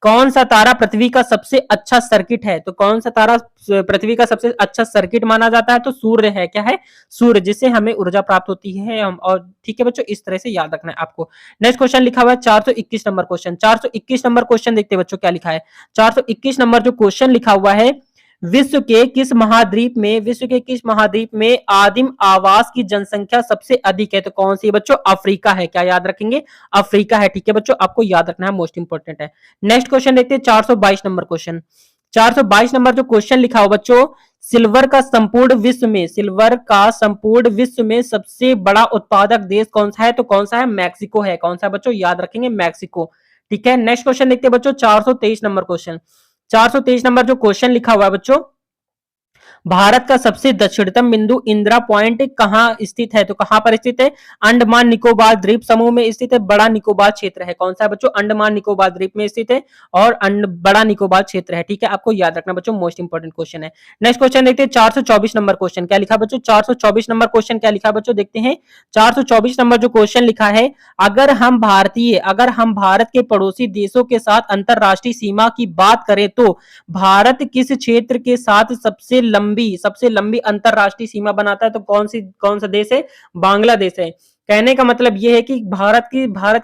कौन सा तारा पृथ्वी का सबसे अच्छा सर्किट है? तो कौन सा तारा पृथ्वी का सबसे अच्छा सर्किट माना जाता है? तो सूर्य है। क्या है? सूर्य, जिससे हमें ऊर्जा प्राप्त होती है। और ठीक है बच्चों, इस तरह से याद रखना है आपको। नेक्स्ट क्वेश्चन लिखा हुआ है 421 नंबर क्वेश्चन। 421 नंबर क्वेश्चन देखते हैं बच्चों क्या लिखा है। 421 नंबर जो क्वेश्चन लिखा हुआ है, विश्व के किस महाद्वीप में आदिम आवास की जनसंख्या सबसे अधिक है? तो कौन सी बच्चों? अफ्रीका है। क्या याद रखेंगे? अफ्रीका है, ठीक है बच्चों, आपको याद रखना है, मोस्ट इंपोर्टेंट है। नेक्स्ट क्वेश्चन देखते हैं 422 नंबर क्वेश्चन। 422 नंबर जो क्वेश्चन लिखा हो बच्चों, सिल्वर का संपूर्ण विश्व में सबसे बड़ा उत्पादक देश कौन सा है? तो कौन सा है? मैक्सिको है। कौन सा बच्चों? याद रखेंगे, मैक्सिको, ठीक है। नेक्स्ट क्वेश्चन देखते हैं बच्चों 423 नंबर क्वेश्चन। 423 नंबर जो क्वेश्चन लिखा हुआ है बच्चों, भारत का सबसे दक्षिणतम बिंदु इंदिरा पॉइंट कहां स्थित है? तो कहां पर स्थित है? अंडमान निकोबार द्वीप समूह में स्थित है। बड़ा निकोबार क्षेत्र है। कौन सा है बच्चों? अंडमान निकोबार द्वीप में स्थित है और बड़ा निकोबार क्षेत्र है, ठीक है। आपको याद रखना बच्चों, मोस्ट इंपोर्टेंट क्वेश्चन है। नेक्स्ट क्वेश्चन देखते हैं 424 नंबर क्वेश्चन क्या लिखा बच्चों? 424 नंबर क्वेश्चन क्या लिखा बच्चों? देखते हैं 424 नंबर जो क्वेश्चन लिखा है, अगर हम भारत के पड़ोसी देशों के साथ अंतरराष्ट्रीय सीमा की बात करें तो भारत किस क्षेत्र के साथ सबसे लंबी अंतरराष्ट्रीय सीमा बनाता है? तो कौन सा देश है? बांग्लादेश है। कहने का मतलब यह है कि भारत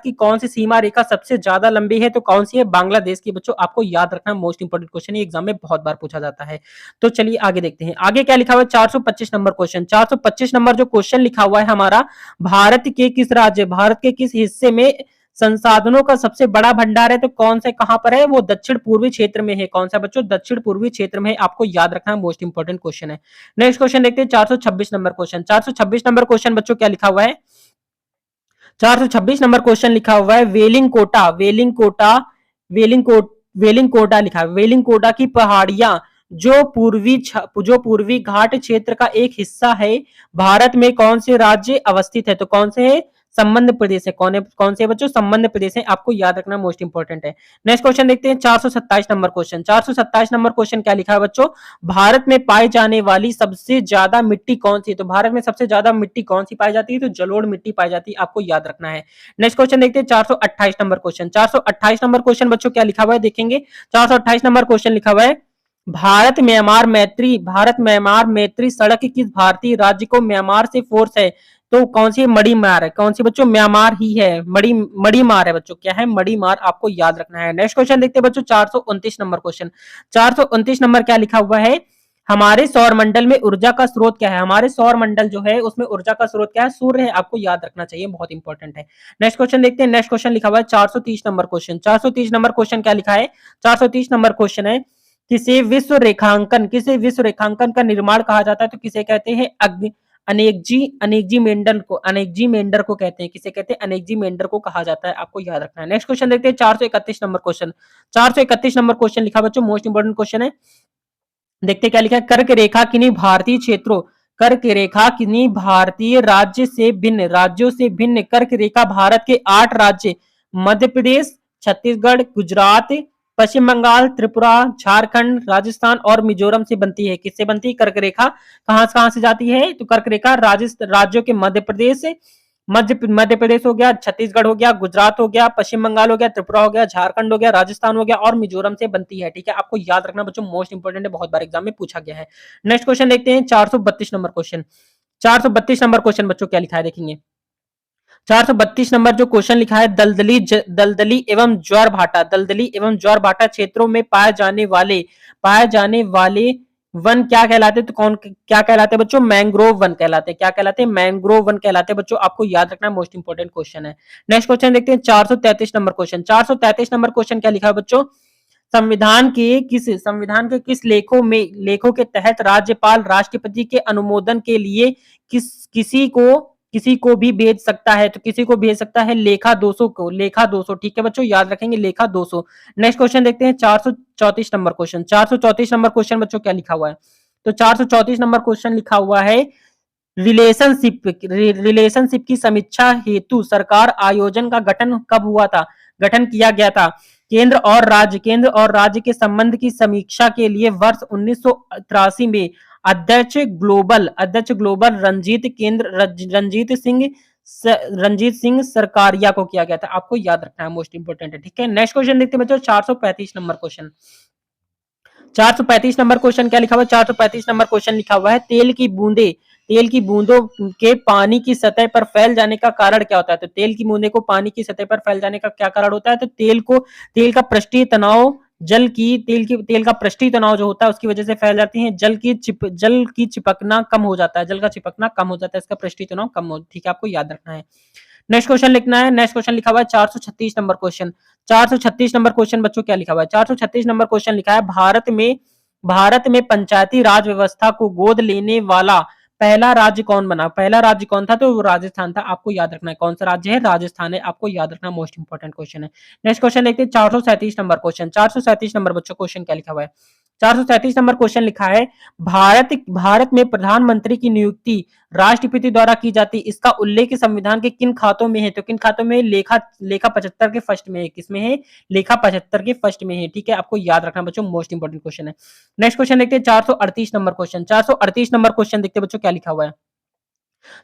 की कौन सी सीमा रेखा सबसे ज्यादा लंबी है? तो कौन सी है? बांग्लादेश की। बच्चों आपको याद रखना, मोस्ट इंपोर्टेंट क्वेश्चन है, एग्जाम में बहुत बार पूछा जाता है। तो चलिए आगे देखते हैं। आगे क्या लिखा हुआ है? 425 नंबर क्वेश्चन। 425 नंबर जो क्वेश्चन लिखा हुआ है हमारा, भारत के किस हिस्से में संसाधनों का सबसे बड़ा भंडार है? तो कौन से कहां पर है? वो दक्षिण पूर्वी क्षेत्र में है। कौन सा बच्चों? दक्षिण पूर्वी क्षेत्र में है। आपको याद रखना है, मोस्ट इंपोर्टेंट क्वेश्चन है। नेक्स्ट क्वेश्चन देखते हैं 426 नंबर क्वेश्चन। 426 नंबर क्वेश्चन बच्चों क्या लिखा हुआ है? 426 नंबर क्वेश्चन लिखा हुआ है, वेलिंगकोटा लिखा है। वेलिंगकोटा की पहाड़ियां जो पूर्वी घाट क्षेत्र का एक हिस्सा है, भारत में कौन से राज्य अवस्थित है? तो कौन से है? संबंध प्रदेश है। कौन से बच्चों? संबंध प्रदेश है। आपको याद रखना, मोस्ट इंपोर्टेंट है। नेक्स्ट क्वेश्चन देखते हैं, 427 नंबर क्वेश्चन। 427 नंबर क्वेश्चन क्या लिखा है बच्चों? भारत में पाई जाने वाली सबसे ज्यादा मिट्टी कौन सी है? तो भारत में सबसे ज्यादा मिट्टी कौन सी पाई जाती है? तो जलोढ़ मिट्टी पाई जाती है। आपको याद रखना है। नेक्स्ट क्वेश्चन देखते हैं, 428 नंबर क्वेश्चन। 428 नंबर क्वेश्चन बच्चों क्या लिखा हुआ है? देखेंगे, 428 नंबर क्वेश्चन लिखा हुआ है, भारत म्यांमार मैत्री सड़क किस भारतीय राज्य को म्यांमार से फोर्स है? तो कौन सी? मड़ी मार है। कौन सी बच्चों? म्यांमार ही है। मड़ी मार है बच्चों। क्या है? मड़ी मार। आपको याद रखना है। नेक्स्ट क्वेश्चन देखते हैं बच्चों, 429 नंबर क्वेश्चन। 429 नंबर क्या लिखा हुआ है? हमारे सौर मंडल में ऊर्जा का स्रोत क्या है? हमारे सौर मंडल जो है उसमें ऊर्जा का स्रोत क्या है? सूर्य है। आपको याद रखना चाहिए, बहुत इंपॉर्टेंट है। नेक्स्ट क्वेश्चन देखते हैं। नेक्स्ट क्वेश्चन लिखा हुआ है 430 नंबर क्वेश्चन। 430 नंबर क्वेश्चन क्या लिखा है? 430 नंबर क्वेश्चन है, किसे विश्व रेखांकन का निर्माण कहा जाता है? तो किसे कहते हैं? अनेकजी मेंढर को कहते हैं। किसे कहते हैं? अनेकजी मेंढर को कहा जाता है। आपको याद रखना है। नेक्स्ट क्वेश्चन देखते हैं, 431 नंबर क्वेश्चन। 431 नंबर क्वेश्चन लिखा बच्चों, मोस्ट इंपोर्टेंट क्वेश्चन है। देखते क्या लिखा है? कर्क रेखा किन्हीं भारतीय क्षेत्रों, कर्क रेखा किन्हीं भारतीय राज्यों से भिन्न कर्क रेखा भारत के 8 राज्य मध्य प्रदेश, छत्तीसगढ़, गुजरात, पश्चिम बंगाल, त्रिपुरा, झारखंड, राजस्थान और मिजोरम से बनती है। किससे बनती है कर्क रेखा? कहां से जाती है? तो कर्क रेखा राज्यों के मध्य प्रदेश हो गया, छत्तीसगढ़ हो गया, गुजरात हो गया, पश्चिम बंगाल हो गया, त्रिपुरा हो गया, झारखंड हो गया, राजस्थान हो गया और मिजोरम से बनती है। ठीक है, आपको याद रखना बच्चों, मोस्ट इंपोर्टेंट है, बहुत बार एग्जाम में पूछा गया है। नेक्स्ट क्वेश्चन देखते हैं, 432 नंबर क्वेश्चन। 432 नंबर क्वेश्चन बच्चों क्या लिखा है? देखेंगे, 432 नंबर जो क्वेश्चन लिखा है, दलदली एवं ज्वार भाटा क्षेत्रों में पाए जाने वाले वन क्या कहलाते? तो कौन क्या कहलाते बच्चों? मैंग्रोव वन कहलाते। क्या कहलाते? मैंग्रोव वन कहलाते बच्चों। आपको याद रखना, मोस्ट इंपोर्टेंट क्वेश्चन है। नेक्स्ट क्वेश्चन देखते हैं, 433 नंबर क्वेश्चन। 433 नंबर क्वेश्चन क्या लिखा है बच्चों? संविधान के किस लेखों के तहत राज्यपाल राष्ट्रपति के अनुमोदन के लिए किसी को भी भेज सकता है? तो किसी को भेज सकता है? लेखा 200 को। लेखा 200, ठीक है बच्चों, याद रखेंगे, लेखा 200। नेक्स्ट क्वेश्चन देखते हैं, 434 नंबर क्वेश्चन। 434 नंबर क्वेश्चन बच्चों क्या लिखा हुआ है? तो 434 नंबर क्वेश्चन लिखा हुआ है, रिलेशनशिप की समीक्षा हेतु सरकार आयोजन का गठन किया गया था। केंद्र और राज्य के संबंध की समीक्षा के लिए वर्ष 1983 में अध्यक्ष ग्लोबल रंजीत सिंह सरकारिया को किया गया था। आपको याद रखना है, मोस्ट इंपोर्टेंट है। ठीक है, नेक्स्ट क्वेश्चन देखते हैं बच्चों, 435 नंबर क्वेश्चन। 435 नंबर क्वेश्चन क्या लिखा हुआ है? 435 नंबर क्वेश्चन लिखा हुआ है, तेल की बूंदों के पानी की सतह पर फैल जाने का कारण क्या होता है? तो तेल की बूंदे को पानी की सतह पर फैल जाने का क्या कारण होता है? तो तेल का पृष्ठीय तनाव, तेल का पृष्ठीय तनाव जो होता है उसकी वजह से फैल जाती है। जल की चिपकना कम हो जाता है। जल का चिपकना कम हो जाता है, इसका पृष्ठीय तनाव कम हो। ठीक है, आपको याद रखना है। नेक्स्ट क्वेश्चन लिखना है। नेक्स्ट क्वेश्चन लिखा हुआ है 436 नंबर क्वेश्चन। 436 नंबर क्वेश्चन बच्चों क्या लिखा हुआ है? 436 नंबर क्वेश्चन लिखा है, भारत में पंचायती राज व्यवस्था को गोद लेने वाला पहला राज्य कौन बना? पहला राज्य कौन था? तो राजस्थान था। आपको याद रखना है, कौन सा राज्य है? राजस्थान है। आपको याद रखना, मोस्ट इंपोर्टेंट क्वेश्चन है। नेक्स्ट क्वेश्चन देखते हैं, 437 नंबर क्वेश्चन। 437 नंबर बच्चों क्वेश्चन क्या लिखा हुआ है? 437 नंबर क्वेश्चन लिखा है, भारत में प्रधानमंत्री की नियुक्ति राष्ट्रपति द्वारा की जाती है। इसका उल्लेख संविधान के किन खातों में है? तो किन खातों में? लेखा 75 के फर्स्ट में है। किसमें है? लेखा 75 के फर्स्ट में है। ठीक है, आपको याद रखना बच्चों, मोस्ट इंपोर्टेंट क्वेश्चन है। नेक्स्ट क्वेश्चन देखते हैं, 438 नंबर क्वेश्चन। 438 नंबर क्वेश्चन देखते हैं बच्चों क्या लिखा हुआ है?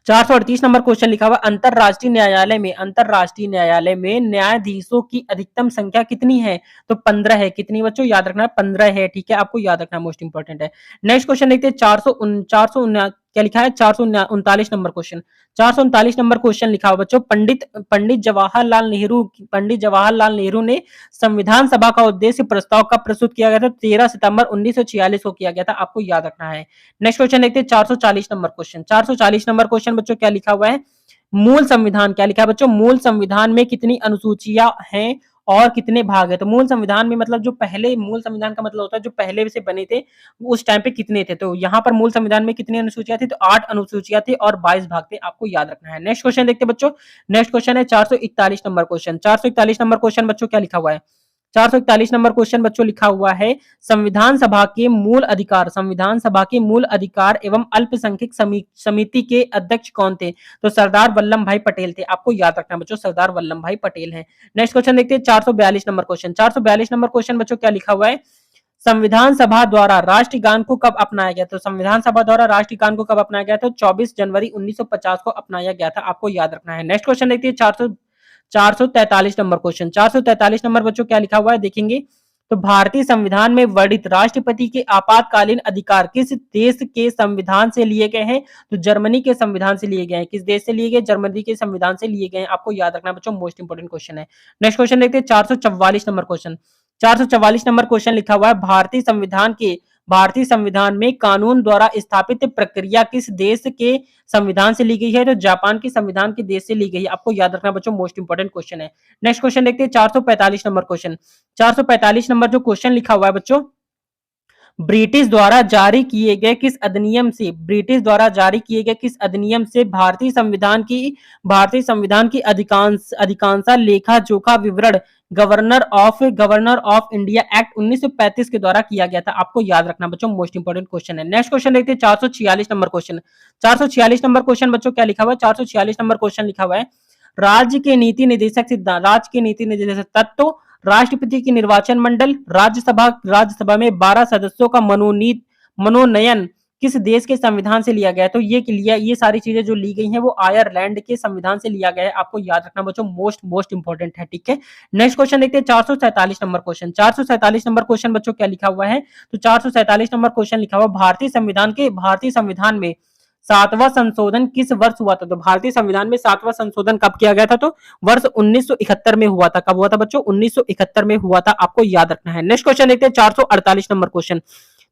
438 नंबर क्वेश्चन लिखा हुआ, अंतरराष्ट्रीय न्यायालय में न्यायाधीशों की अधिकतम संख्या कितनी है? तो 15 है। कितनी बच्चों? याद रखना, 15 है। ठीक है, आपको याद रखना, मोस्ट इंपोर्टेंट है। नेक्स्ट क्वेश्चन देखते हैं, 400 क्या लिखा है? 439 नंबर क्वेश्चन। 439 नंबर क्वेश्चन लिखा हुआ बच्चों, पंडित जवाहरलाल नेहरू ने संविधान सभा का उद्देश्य प्रस्ताव कब प्रस्तुत किया गया था? 13 सितंबर 1946 को किया गया था। आपको याद रखना है। नेक्स्ट क्वेश्चन देखते हैं, 440 नंबर क्वेश्चन। 440 नंबर क्वेश्चन बच्चों क्या लिखा हुआ है? मूल संविधान क्या लिखा है बच्चों? मूल संविधान में कितनी अनुसूचियां हैं और कितने भाग है? तो मूल संविधान में मतलब जो पहले मूल संविधान का मतलब होता है जो पहले से बने थे उस टाइम पे कितने थे? तो यहाँ पर मूल संविधान में कितनी अनुसूचियां थी? तो 8 अनुसूचियां थी और 22 भाग थे। आपको याद रखना है। नेक्स्ट क्वेश्चन देखते हैं बच्चों। नेक्स्ट क्वेश्चन है 441 नंबर क्वेश्चन। 441 नंबर क्वेश्चन बच्चों क्या लिखा हुआ है? 441 नंबर क्वेश्चन बच्चों लिखा हुआ है, संविधान सभा के मूल अधिकार, संविधान सभा के मूल अधिकार एवं अल्पसंख्यक समिति के अध्यक्ष कौन थे? तो सरदार वल्लभ भाई पटेल थे। आपको याद रखना बच्चों, सरदार वल्लभ भाई पटेल हैं। नेक्स्ट क्वेश्चन देखते हैं 442 नंबर क्वेश्चन। 442 नंबर क्वेश्चन बच्चों क्या लिखा हुआ है, संविधान सभा द्वारा राष्ट्रीय गान को कब अपनाया गया? तो संविधान सभा द्वारा राष्ट्रीय गान को कब अपनाया गया? तो 24 जनवरी 1950 को अपनाया गया था। आपको याद रखना है। नेक्स्ट क्वेश्चन देखिए 443 नंबर क्वेश्चन। 443 नंबर बच्चों क्या लिखा हुआ है देखेंगे, तो भारतीय संविधान में वर्णित राष्ट्रपति के आपातकालीन अधिकार किस देश के संविधान से लिए गए हैं? तो जर्मनी के संविधान से लिए गए हैं। किस देश से लिए गए? जर्मनी के संविधान से लिए गए हैं। आपको याद रखना बच्चों, मोस्ट इंपोर्टेंट क्वेश्चन है। नेक्स्ट क्वेश्चन देखते हैं 444 नंबर क्वेश्चन। 444 नंबर क्वेश्चन लिखा हुआ है, भारतीय संविधान में कानून द्वारा स्थापित प्रक्रिया किस देश के संविधान से ली गई है? तो जापान के संविधान के देश से ली गई है। आपको याद रखना बच्चों, मोस्ट इंपोर्टेंट क्वेश्चन है। नेक्स्ट क्वेश्चन देखते हैं 445 नंबर क्वेश्चन। 445 नंबर जो क्वेश्चन लिखा हुआ है बच्चों, ब्रिटिश द्वारा जारी किए गए किस अधिनियम से, ब्रिटिश द्वारा जारी किए गए किस अधिनियम से भारतीय संविधान की अधिकांश लेखा जोखा विवरण गवर्नर ऑफ इंडिया एक्ट 1935 के द्वारा किया गया था। आपको याद रखना बच्चों, मोस्ट इंपोर्टेंट क्वेश्चन है। नेक्स्ट क्वेश्चन देखते हैं 446 नंबर क्वेश्चन। 446 नंबर क्वेश्चन बच्चों क्या लिखा हुआ है, 446 नंबर क्वेश्चन लिखा हुआ है, राज्य के नीति निर्देशक सिद्धांत, राज्य के नीति निर्देशक तत्व, राष्ट्रपति की निर्वाचन मंडल, राज्यसभा में 12 सदस्यों का मनोनयन किस देश के संविधान से लिया गया है? तो ये सारी चीजें जो ली गई हैं वो आयरलैंड के संविधान से लिया गया है। आपको याद रखना बच्चों, मोस्ट इंपोर्टेंट है। ठीक है, नेक्स्ट क्वेश्चन देखते हैं 447 नंबर क्वेश्चन। 447 नंबर क्वेश्चन बच्चों क्या लिखा हुआ है, तो 447 नंबर क्वेश्चन लिखा हुआ, भारतीय संविधान में 7वां संशोधन किस वर्ष हुआ था? तो भारतीय संविधान में 7वां संशोधन कब किया गया था? तो वर्ष 1971 में हुआ था। कब हुआ था बच्चों? 1971 में हुआ था। आपको याद रखना है। नेक्स्ट क्वेश्चन देखते हैं 448 नंबर क्वेश्चन।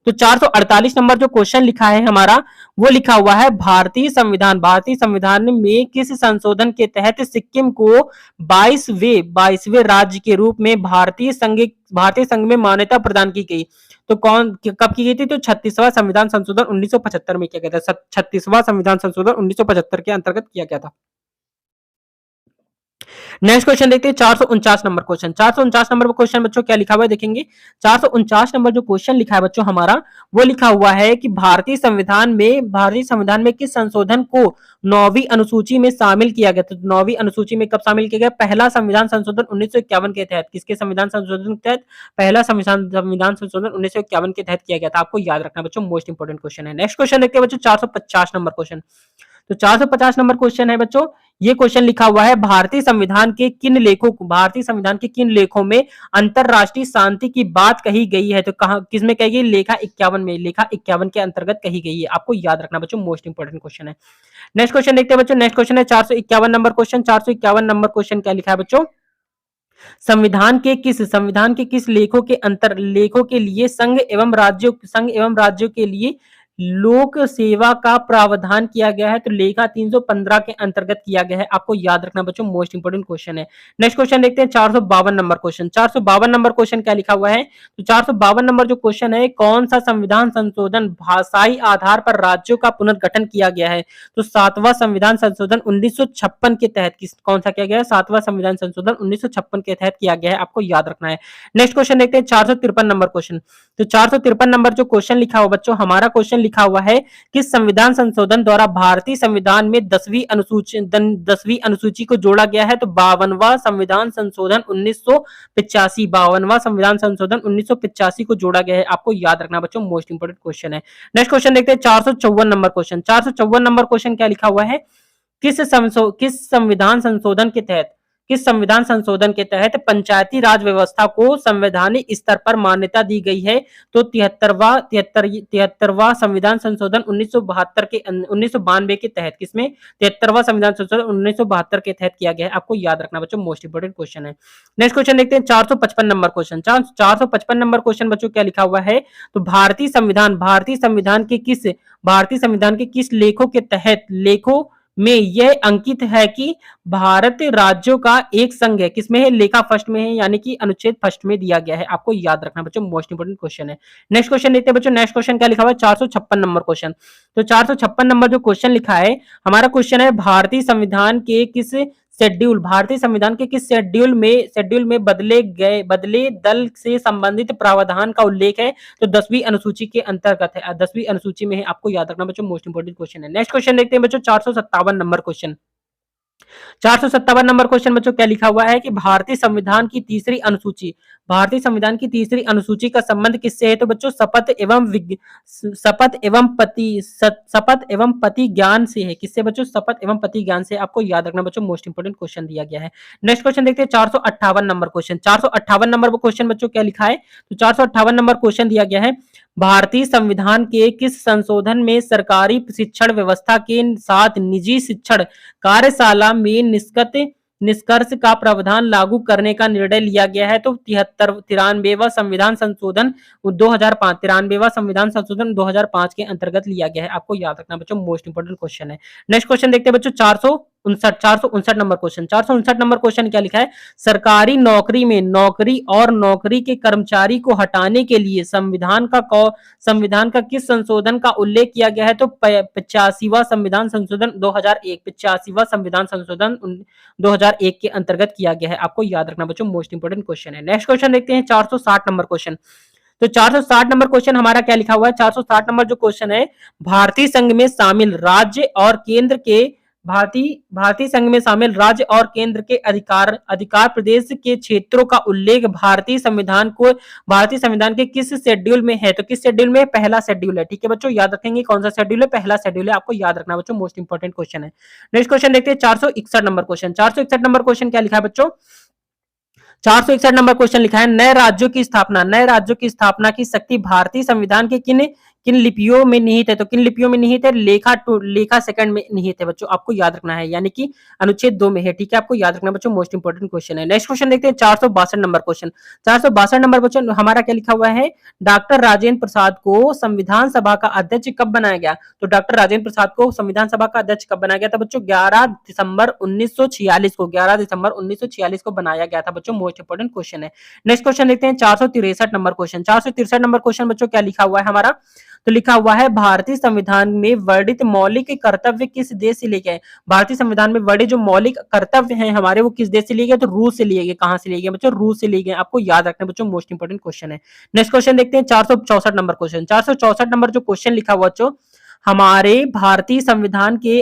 तो 448 नंबर जो क्वेश्चन लिखा है हमारा, वो लिखा हुआ है, भारतीय संविधान में किस संशोधन के तहत सिक्किम को 22वें राज्य के रूप में भारतीय संघ में मान्यता प्रदान की गई? तो कब की गई थी? तो 36वां संविधान संशोधन 1975 में किया गया था। 36वां संविधान संशोधन 1975 के अंतर्गत किया गया था। नेक्स्ट क्वेश्चन देखते हैं 449 नंबर क्वेश्चन। 449 नंबर क्वेश्चन बच्चों क्या लिखा हुआ है देखेंगे। 449 नंबर जो क्वेश्चन लिखा है बच्चों हमारा, वो लिखा हुआ है कि भारतीय संविधान में किस संशोधन को 9वीं अनुसूची में शामिल किया गया? तो 9वीं अनुसूची में कब शामिल किया गया? पहला संविधान संशोधन 1951 के तहत। किसके संविधान संशोधन के तहत? पहला संविधान संशोधन 1951 के तहत किया गया था। आपको याद रखना बच्चों, मोस्ट इंपोर्टेंट क्वेश्चन है। नेक्स्ट क्वेश्चन देखते हैं बच्चों 450 नंबर क्वेश्चन। तो 450 नंबर क्वेश्चन है बच्चों, ये क्वेश्चन लिखा हुआ है, भारतीय संविधान के किन लेखों में अंतरराष्ट्रीय शांति की बात कही गई है? तो कहां, किसमें कही गई? लेखा 51 में, लेखा 51 के अंतर्गत कही गई है। आपको याद रखना बच्चों, मोस्ट इंपोर्टेंट क्वेश्चन है। नेक्स्ट क्वेश्चन देखते हैं बच्चों। नेक्स्ट क्वेश्चन है 451 नंबर क्वेश्चन। 451 नंबर क्वेश्चन क्या लिखा है बच्चों, संविधान के किस लेखों के लिए संघ एवं राज्यों के लिए लोक सेवा का प्रावधान किया गया है? तो लेखा 315 के अंतर्गत किया गया है। आपको याद रखना बच्चों, मोस्ट इंपोर्टेंट क्वेश्चन है। नेक्स्ट क्वेश्चन देखते हैं 452 नंबर क्वेश्चन। 452 नंबर क्वेश्चन क्या लिखा हुआ है, तो 452 नंबर जो क्वेश्चन है, कौन सा संविधान संशोधन भाषाई आधार पर राज्यों का पुनर्गठन किया गया है? तो 7वां संविधान संशोधन 1956 के तहत कौन सा किया गया है? 7वां संविधान संशोधन 1956 के तहत किया गया है। आपको याद रखना है। नेक्स्ट क्वेश्चन देखते हैं 453 नंबर क्वेश्चन। तो 453 नंबर जो क्वेश्चन लिखा हुआ बच्चों हमारा, क्वेश्चन लिखा हुआ है, किस संविधान संशोधन द्वारा भारतीय संविधान में 10वीं अनुसूची को जोड़ा गया है? तो 52वां संविधान संशोधन 1985, 52वां संविधान संशोधन 1985 को जोड़ा गया है। आपको याद रखना बच्चों, मोस्ट इंपोर्टेंट क्वेश्चन है। नेक्स्ट क्वेश्चन देखते हैं 454 नंबर क्वेश्चन। 454 नंबर क्वेश्चन क्या लिखा हुआ है, किस संविधान संशोधन के तहत पंचायती राज व्यवस्था को संवैधानिक स्तर पर मान्यता दी गई है? तो 73वां संविधान संशोधन 1992 के तहत, किसमें? 73वां संविधान संशोधन 1972 के तहत किया गया है। आपको याद रखना बच्चों, मोस्ट इंपोर्टेंट क्वेश्चन है। नेक्स्ट क्वेश्चन देखते हैं 455 नंबर क्वेश्चन। 455 नंबर क्वेश्चन बच्चों क्या लिखा हुआ है, तो भारतीय संविधान के किस लेखों में यह अंकित है कि भारत राज्यों का एक संघ है? किसमें है? लेखा फर्स्ट में है, यानी कि अनुच्छेद फर्स्ट में दिया गया है। आपको याद रखना बच्चों, मोस्ट इंपोर्टेंट क्वेश्चन है। नेक्स्ट क्वेश्चन देखते हैं बच्चों। नेक्स्ट क्वेश्चन क्या लिखा हुआ है, 456 नंबर क्वेश्चन। तो 456 नंबर जो क्वेश्चन लिखा है हमारा, क्वेश्चन है, भारतीय संविधान के किस शेड्यूल, भारतीय संविधान के किस शेड्यूल में बदले दल से संबंधित प्रावधान का उल्लेख है? तो 10वीं अनुसूची के अंतर्गत है, 10वीं अनुसूची में है, आपको याद रखना बच्चों, मोस्ट इंपोर्टेंट क्वेश्चन है। नेक्स्ट क्वेश्चन देखते हैं बच्चों, 457 नंबर क्वेश्चन। 457 नंबर क्वेश्चन बच्चों क्या लिखा हुआ है कि भारतीय संविधान की तीसरी अनुसूची का संबंध किससे है? तो बच्चों शपथ एवं पति ज्ञान से है। किससे बच्चों? शपथ एवं पति ज्ञान से। आपको याद रखना बच्चों, मोस्ट इंपोर्टेंट क्वेश्चन दिया गया है। नेक्स्ट क्वेश्चन देखते हैं 458 नंबर क्वेश्चन। 458 नंबर क्वेश्चन बच्चों क्या लिखा है? तो 458 नंबर क्वेश्चन दिया गया है, भारतीय संविधान के किस संशोधन में सरकारी शिक्षण व्यवस्था के साथ निजी शिक्षण कार्यशाला में निष्कर्ष का प्रावधान लागू करने का निर्णय लिया गया है? तो 93वां संविधान संशोधन 2005 के अंतर्गत लिया गया है। आपको याद रखना बच्चों, मोस्ट इंपोर्टेंट क्वेश्चन है। नेक्स्ट क्वेश्चन देखते हैं बच्चों, 459 नंबर क्वेश्चन। 459 नंबर क्वेश्चन क्या लिखा है? सरकारी नौकरी में नौकरी के कर्मचारी को हटाने के लिए संविधान का किस संशोधन का उल्लेख किया गया है? तो 85वां संविधान संशोधन 2001, 85वां संविधान संशोधन 2001 के अंतर्गत किया गया है। आपको याद रखना बच्चों, मोस्ट इंपोर्टेंट क्वेश्चन है। नेक्स्ट क्वेश्चन देखते हैं 460 नंबर क्वेश्चन। तो 460 नंबर क्वेश्चन हमारा क्या लिखा हुआ है? 460 नंबर जो क्वेश्चन है, भारतीय संघ में शामिल राज्य और केंद्र के भारतीय संघ में शामिल राज्य और केंद्र के अधिकार प्रदेश के क्षेत्रों का उल्लेख भारतीय संविधान के किस शेड्यूल में है? तो किस शेड्यूल में? पहला शेड्यूल है। ठीक है बच्चों, याद रखेंगे कौन सा शेड्यूल है? पहला शेड्यूल है। आपको याद रखना बच्चों, मोस्ट इंपोर्टेंट क्वेश्चन है। नेक्स्ट क्वेश्चन देखते हैं 461 नंबर क्वेश्चन। 461 नंबर क्वेश्चन क्या लिखा है बच्चों? 461 नंबर क्वेश्चन लिखा है, नए राज्यों की स्थापना की शक्ति भारतीय संविधान के किन किन लिपियों में निहित है? तो किन लिपियों में निहित है? लेखा सेकंड में निहित है बच्चों, आपको याद रखना है, यानी कि अनुच्छेद 2 में है। ठीक है, आपको याद रखना बच्चों, मोस्ट इंपोर्टेंट क्वेश्चन है। नेक्स्ट क्वेश्चन देखते हैं 462 नंबर क्वेश्चन। 462 नंबर क्वेश्चन हमारा क्या लिखा हुआ है? डॉक्टर राजेंद्र प्रसाद को संविधान सभा का अध्यक्ष कब बनाया गया? तो डॉक्टर राजेंद्र प्रसाद को संविधान सभा का अध्यक्ष कब बनाया गया था बच्चों? 11 दिसंबर 1946 को बनाया गया था बच्चों, मोस्ट इंपोर्टेंट क्वेश्चन है। नेक्स्ट क्वेश्चन देखते हैं 463 नंबर क्वेश्चन। 463 नंबर क्वेश्चन बच्चों क्या लिखा हुआ है हमारा? तो लिखा हुआ है, भारतीय संविधान में वर्णित मौलिक कर्तव्य किस देश से लिए गए? भारतीय संविधान में वर्णित जो मौलिक कर्तव्य हैं हमारे, वो किस देश से लिए गए? तो रूस से लिए गए। कहां से लिए गए बच्चों? रूस से लिए गए। आपको याद रखना बच्चों, मोस्ट इंपोर्टेंट क्वेश्चन है। नेक्स्ट क्वेश्चन देखते हैं 464 नंबर क्वेश्चन। 464 नंबर जो क्वेश्चन लिखा हुआ बच्चों, हमारे भारतीय संविधान के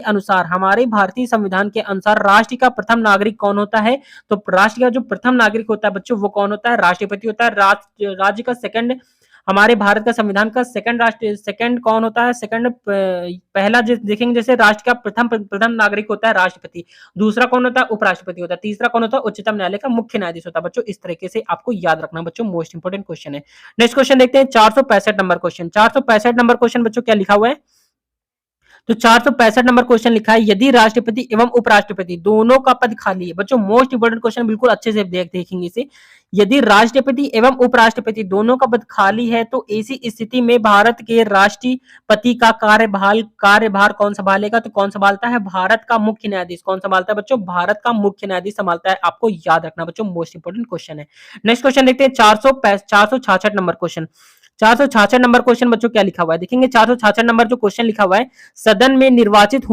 अनुसार राष्ट्र का प्रथम नागरिक कौन होता है? तो राष्ट्र का जो प्रथम नागरिक होता है बच्चों, वो कौन होता है? राष्ट्रपति होता है। राज्य का सेकंड, हमारे भारत का संविधान का सेकंड कौन होता है? पहला देखेंगे, जैसे राष्ट्र का प्रथम नागरिक होता है राष्ट्रपति, दूसरा कौन होता है? उपराष्ट्रपति होता है, तीसरा कौन होता है? उच्चतम न्यायालय का मुख्य न्यायाधीश होता है बच्चों। इस तरीके से आपको याद रखना बच्चों, मोस्ट इंपोर्टेंट क्वेश्चन है। नेक्स्ट क्वेश्चन देखते हैं 465 नंबर क्वेश्चन। 465 नंबर क्वेश्चन बच्चों क्या लिखा हुआ है? तो 465 नंबर क्वेश्चन लिखा है, यदि राष्ट्रपति एवं उपराष्ट्रपति दोनों का पद खाली है। बच्चों मोस्ट इंपोर्टेंट क्वेश्चन, बिल्कुल अच्छे से देखेंगे इसे। यदि राष्ट्रपति एवं उपराष्ट्रपति दोनों का पद खाली है, तो ऐसी स्थिति में भारत के राष्ट्रपति का कार्यभार कौन संभालेगा? तो कौन संभालता है? भारत का मुख्य न्यायाधीश। कौन संभालता है बच्चों? भारत का मुख्य न्यायाधीश संभालता है। आपको याद रखना बच्चों, मोस्ट इंपोर्टेंट क्वेश्चन है। नेक्स्ट क्वेश्चन देखते हैं 466 नंबर क्वेश्चन। 466 नंबर क्वेश्चन बच्चों क्या लिखा हुआ है? देखेंगे 466 नंबर जो क्वेश्चन लिखा हुआ है, सदन में निर्वाचित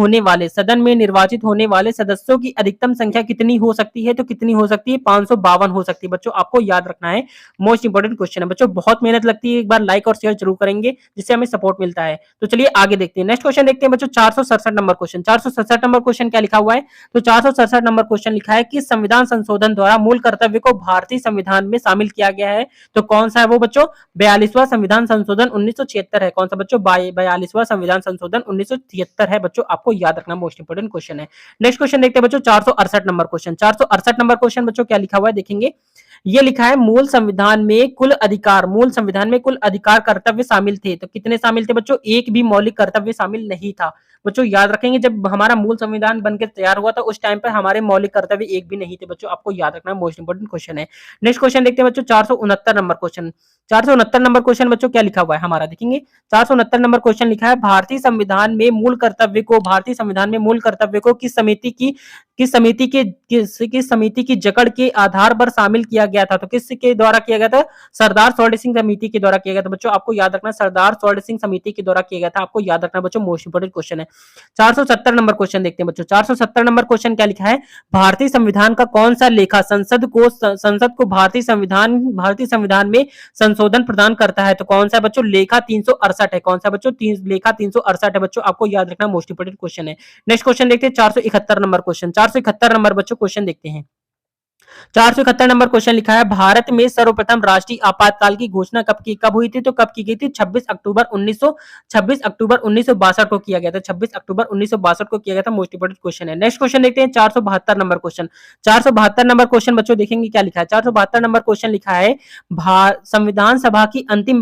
होने वाले सदस्यों की अधिकतम संख्या कितनी हो सकती है? तो कितनी हो सकती है? 552 हो सकती है बच्चों, आपको याद रखना है। मोस्ट इंपोर्टेंट क्वेश्चन है बच्चों, बहुत मेहनत लगती है, एक बार लाइक और शेयर जरूर करेंगे जिससे हमें सपोर्ट मिलता है। तो चलिए आगे देखते हैं। नेक्स्ट क्वेश्चन देखते हैं बच्चों 467 नंबर क्वेश्चन। 467 नंबर क्वेश्चन क्या लिखा हुआ है? तो 467 नंबर क्वेश्चन लिखा है कि संविधान संशोधन द्वारा मूल कर्तव्य को भारतीय संविधान में शामिल किया गया है। तो कौन सा है वो बच्चों? 42वां संविधान संशोधन 1976 है। कौन सा बच्चों? 42वां संविधान संशोधन 1976 है बच्चों, आपको याद रखना, मोस्ट इंपोर्टेंट क्वेश्चन है। नेक्स्ट क्वेश्चन देखते हैं बच्चों 468 नंबर क्वेश्चन। 468 नंबर क्वेश्चन बच्चों क्या लिखा हुआ है? देखेंगे, ये लिखा है, मूल संविधान में कुल अधिकार कर्तव्य शामिल थे। तो कितने शामिल थे बच्चों? एक भी मौलिक कर्तव्य शामिल नहीं था बच्चों, याद रखेंगे। जब हमारा मूल संविधान बनकर तैयार हुआ था उस टाइम पर हमारे मौलिक कर्तव्य एक भी नहीं थे बच्चों, आपको याद रखना, मोस्ट इंपोर्टेंट क्वेश्चन है। नेक्स्ट क्वेश्चन देखते हैं बच्चों 469 नंबर क्वेश्चन। 469 नंबर क्वेश्चन बच्चों क्या लिखा हुआ है हमारा? देखेंगे 469 नंबर क्वेश्चन लिखा है, भारतीय संविधान में मूल कर्तव्य को किस किस समिति की जकड़ के आधार पर शामिल किया गया था? तो किसके द्वारा किया गया था? सरदार सौल्ट सिंह समिति के द्वारा किया गया था। बच्चों आपको याद रखना, सरदार सौल्ट सिंह समिति के द्वारा किया गया था, आपको याद रखना बच्चों, मोस्ट इंपोर्टेंट क्वेश्चन है। 470 नंबर क्वेश्चन देखते हैं बच्चों। 470 नंबर क्वेश्चन क्या लिखा है? भारतीय संविधान का कौन सा लेखा संसद को भारतीय संविधान में संशोधन प्रदान करता है? तो कौन सा बच्चों? लेखा 368 है। कौन सा बच्चों? लेखा 368 है बच्चों, आपको याद रखना, मोस्ट इंपोर्टेंट क्वेश्चन है। नेक्स्ट क्वेश्चन देखते हैं 471 नंबर क्वेश्चन। 471 नंबर बच्चों क्वेश्चन देखते हैं। 471 नंबर क्वेश्चन लिखा है, भारत में सर्वप्रथम राष्ट्रीय आपातकाल की घोषणा कब हुई थी? तो कब की गई थी? 26 अक्टूबर 1962 को किया गया था। 26 अक्टूबर 1962 को किया गया था। मोस्ट इंपोर्टेंट क्वेश्चन है। नेक्स्ट क्वेश्चन देखते हैं 472 नंबर क्वेश्चन। 472 नंबर क्वेश्चन बच्चों देखेंगे क्या लिखा है। 472 नंबर क्वेश्चन लिखा है, संविधान सभा की अंतिम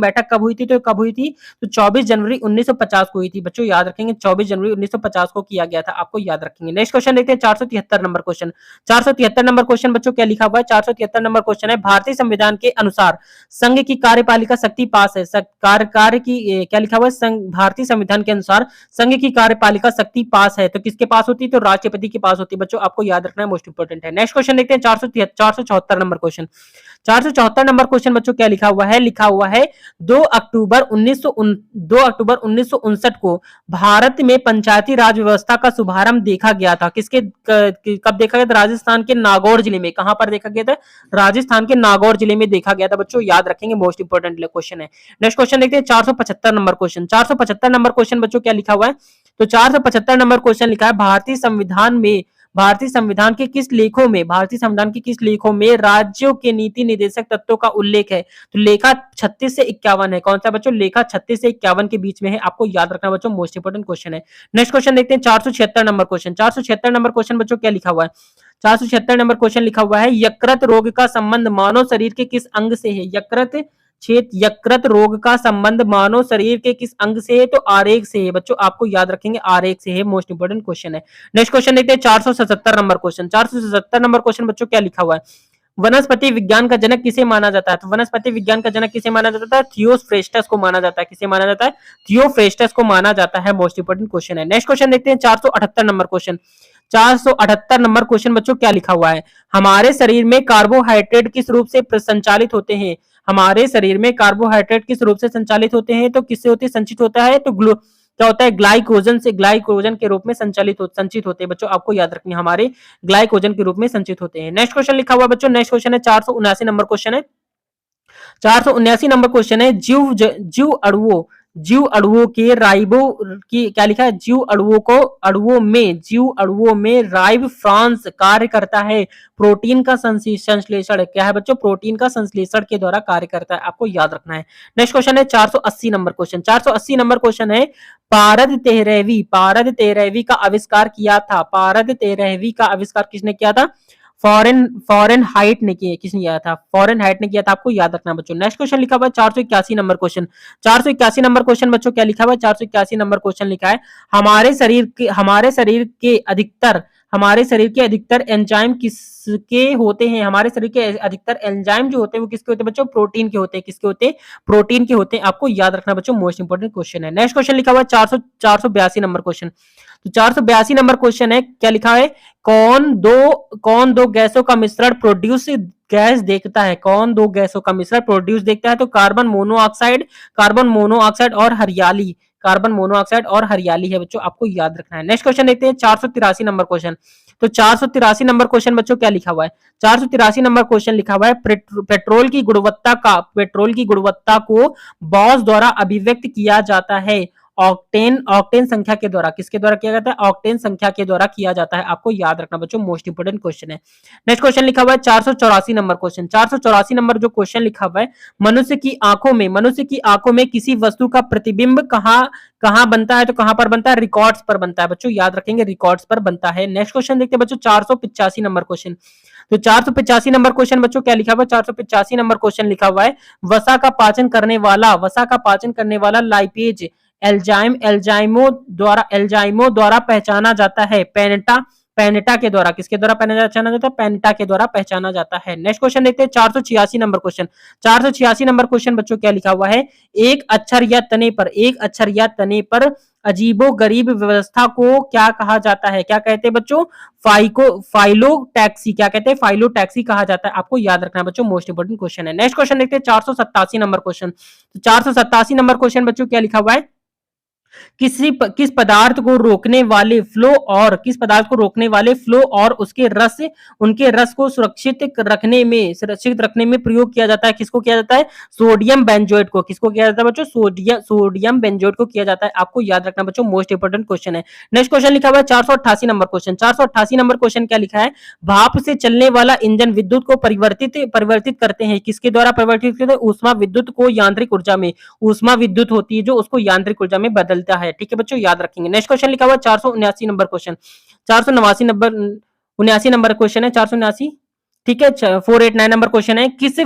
बैठक कब हुई थी? तो कब हुई थी? तो 24 जनवरी 1950 को हुई थी बच्चों, याद रखेंगे, 24 जनवरी 1950 को किया गया था, आपको याद रखेंगे। नेक्स्ट क्वेश्चन देखते हैं 473 नंबर क्वेश्चन। 473 नंबर क्वेश्चन बच्चों क्या लिखा हुआ है? 473 नंबर क्वेश्चन है, भारतीय संविधान के अनुसार संघ की कार्यपालिका शक्ति पास है। कार्य की क्या लिखा हुआ है? भारतीय संविधान के अनुसार संघ की कार्यपालिका शक्ति पास है, तो किसके पास होती है? तो राष्ट्रपति के पास होती है बच्चों, आपको याद रखना है, मोस्ट इंपोर्टेंट है। नेक्स्ट क्वेश्चन देखते हैं 474 नंबर क्वेश्चन। 474 नंबर क्वेश्चन बच्चों क्या लिखा हुआ है? लिखा हुआ है 2 अक्टूबर 1959 को भारत में पंचायती राज व्यवस्था का शुभारंभ देखा गया था। कब देखा गया था? राजस्थान के नागौर जिले में। कहां पर देखा गया था? राजस्थान के नागौर जिले में देखा गया था बच्चों, याद रखेंगे, मोस्ट इंपोर्टेंट क्वेश्चन है। नेक्स्ट क्वेश्चन देखते हैं 475 नंबर क्वेश्चन। 475 नंबर क्वेश्चन बच्चों क्या लिखा हुआ है? तो 475 नंबर क्वेश्चन लिखा है, भारतीय संविधान के किस लेखों में राज्यों के नीति निर्देशक तत्वों का उल्लेख है? तो लेखा 36 से 51 है। कौन सा बच्चों? लेखा 36 से 51 के बीच में है, आपको याद रखना बच्चों, मोस्ट इंपोर्टेंट क्वेश्चन है। नेक्स्ट क्वेश्चन देखते हैं 476 नंबर क्वेश्चन। 476 नंबर क्वेश्चन बच्चों क्या लिखा हुआ है? 476 नंबर क्वेश्चन लिखा हुआ है, यकृत रोग का संबंध मानव शरीर के किस अंग से है? यकृत रोग का संबंध मानव शरीर के किस अंग से है? तो आरेख से है बच्चों, आपको याद रखेंगे, आरेख से है, मोस्ट इंपोर्टेंट क्वेश्चन है। नेक्स्ट क्वेश्चन देखते हैं 477 नंबर क्वेश्चन। 477 नंबर क्वेश्चन बच्चों क्या लिखा हुआ है? वनस्पति विज्ञान का जनक किसे माना जाता है? तो वनस्पति विज्ञान का जनक किसे माना जाता है? थियोफ्रेस्टस को माना जाता है। किसे माना जाता है? थियोफ्रेस्टस को माना जाता है, मोस्ट इंपोर्टेंट क्वेश्चन है। नेक्स्ट क्वेश्चन देखते हैं 478 नंबर क्वेश्चन। 478 नंबर क्वेश्चन बच्चों क्या लिखा हुआ है? हमारे शरीर में कार्बोहाइड्रेट किस रूप से संचालित होते हैं? हमारे शरीर में कार्बोहाइड्रेट किस रूप से संचालित होते हैं? तो किससे होते? संचित होता है, तो क्या होता है? ग्लाइकोजन के रूप में संचित होते हैं बच्चों, आपको याद रखना, हमारे ग्लाइकोजन के रूप में संचित होते हैं। नेक्स्ट क्वेश्चन लिखा हुआ बच्चों, नेक्स्ट क्वेश्चन है 479 नंबर क्वेश्चन है। 479 नंबर क्वेश्चन है, जीव अणुओं के राइबो की क्या लिखा है? जीव अणुओं में राइबोफ्रांस कार्य करता है। प्रोटीन का संश्लेषण क्या है बच्चों? प्रोटीन का संश्लेषण के द्वारा कार्य करता है, आपको याद रखना है। नेक्स्ट क्वेश्चन है 480 नंबर क्वेश्चन। 480 नंबर क्वेश्चन है, पारद तेरहवीं का आविष्कार किया था। पारद तेरहवीं का आविष्कार किसने किया था? फॉरेनहाइट ने किया था? फॉरेनहाइट ने किया था, आपको याद रखना बच्चों। नेक्स्ट क्वेश्चन लिखा हुआ है 481 नंबर क्वेश्चन। 481 नंबर क्वेश्चन बच्चों क्या लिखा हुआ है? 481 नंबर क्वेश्चन लिखा है, हमारे शरीर के अधिकतर एंजाइम किसके होते हैं? हमारे शरीर के अधिकतर एंजाइम जो होते हैं वो किसके होते हैं बच्चों? प्रोटीन के होते हैं। किसके होते हैं? प्रोटीन के होते हैं, आपको याद रखना बच्चों, मोस्ट इंपोर्टेंट क्वेश्चन है। नेक्स्ट क्वेश्चन लिखा हुआ है 482 नंबर क्वेश्चन। तो 482 नंबर क्वेश्चन है, क्या लिखा है? कौन दो गैसों का मिश्रण प्रोड्यूस गैस देखता है? कौन दो गैसों का मिश्रण प्रोड्यूस देखता है? तो कार्बन मोनोऑक्साइड और हरियाली। कार्बन मोनोऑक्साइड और हरियाली है बच्चों, आपको याद रखना है। नेक्स्ट क्वेश्चन देखते हैं 483 नंबर क्वेश्चन। तो 483 नंबर क्वेश्चन बच्चों क्या लिखा हुआ है? 483 नंबर क्वेश्चन लिखा हुआ है, पेट्रोल की गुणवत्ता को बॉस द्वारा अभिव्यक्त किया जाता है ऑक्टेन संख्या के द्वारा। किसके द्वारा किया जाता है? ऑक्टेन संख्या के द्वारा किया जाता है, आपको याद रखना बच्चों, मोस्ट इंपोर्टेंट क्वेश्चन है। नेक्स्ट क्वेश्चन लिखा हुआ है 484 नंबर क्वेश्चन। 484 नंबर जो क्वेश्चन लिखा हुआ है, मनुष्य की आंखों में किसी वस्तु का प्रतिबिंब कहां बनता है? तो कहां पर बनता है? रिकॉर्ड्स पर बनता है बच्चों, याद रखेंगे, रिकॉर्ड्स पर बनता है। नेक्स्ट क्वेश्चन देखते हैं बच्चों 485 नंबर क्वेश्चन। तो 485 नंबर क्वेश्चन बच्चों क्या लिखा हुआ है? 485 नंबर क्वेश्चन लिखा हुआ है, वसा का पाचन करने वाला लाइपेज एंजाइमों द्वारा पहचाना जाता है। पेनेटा के द्वारा। किसके द्वारा पहचाना जाता है? पेनेटा के द्वारा पहचाना जाता है। नेक्स्ट क्वेश्चन देखते हैं 486 नंबर क्वेश्चन। 486 नंबर क्वेश्चन बच्चों क्या लिखा हुआ है? एक अक्षर या तने पर अजीबोगरीब व्यवस्था को क्या कहा जाता है? क्या कहते हैं बच्चों? फाइलो टैक्सी। क्या कहते हैं? फाइलो टैक्सी कहा जाता है। आपको याद रखना है बच्चों, मोस्ट इंपोर्टेंट क्वेश्चन है। नेक्स्ट क्वेश्चन देखते हैं 487 नंबर क्वेश्चन। 487 नंबर क्वेश्चन बच्चों क्या लिखा हुआ है? किस पदार्थ को रोकने वाले फ्लो और उनके रस को सुरक्षित रखने में प्रयोग किया जाता है। किसको किया जाता है? सोडियम बेंजोएट को। किसको किया जाता है बच्चों? सोडियम बेंजोएट को किया जाता है। आपको याद रखना बच्चों, मोस्ट इंपोर्टेंट क्वेश्चन है। नेक्स्ट क्वेश्चन लिखा हुआ है 488 नंबर क्वेश्चन। 488 नंबर क्वेश्चन क्या लिखा है? भाप से चलने वाला इंजन विद्युत को परिवर्तित करते हैं। किसके द्वारा परिवर्तित करते हैं? ऊष्मा विद्युत को यांत्रिक ऊर्जा में। ऊष्मा विद्युत होती है जो उसको यांत्रिक ऊर्जा में बदलता है। ठीक है बच्चों, याद रखेंगे। नेक्स्ट क्वेश्चन लिखा हुआ 479 नंबर क्वेश्चन। 479 नंबर क्वेश्चन है। 479, ठीक है। 489 नंबर क्वेश्चन है। किस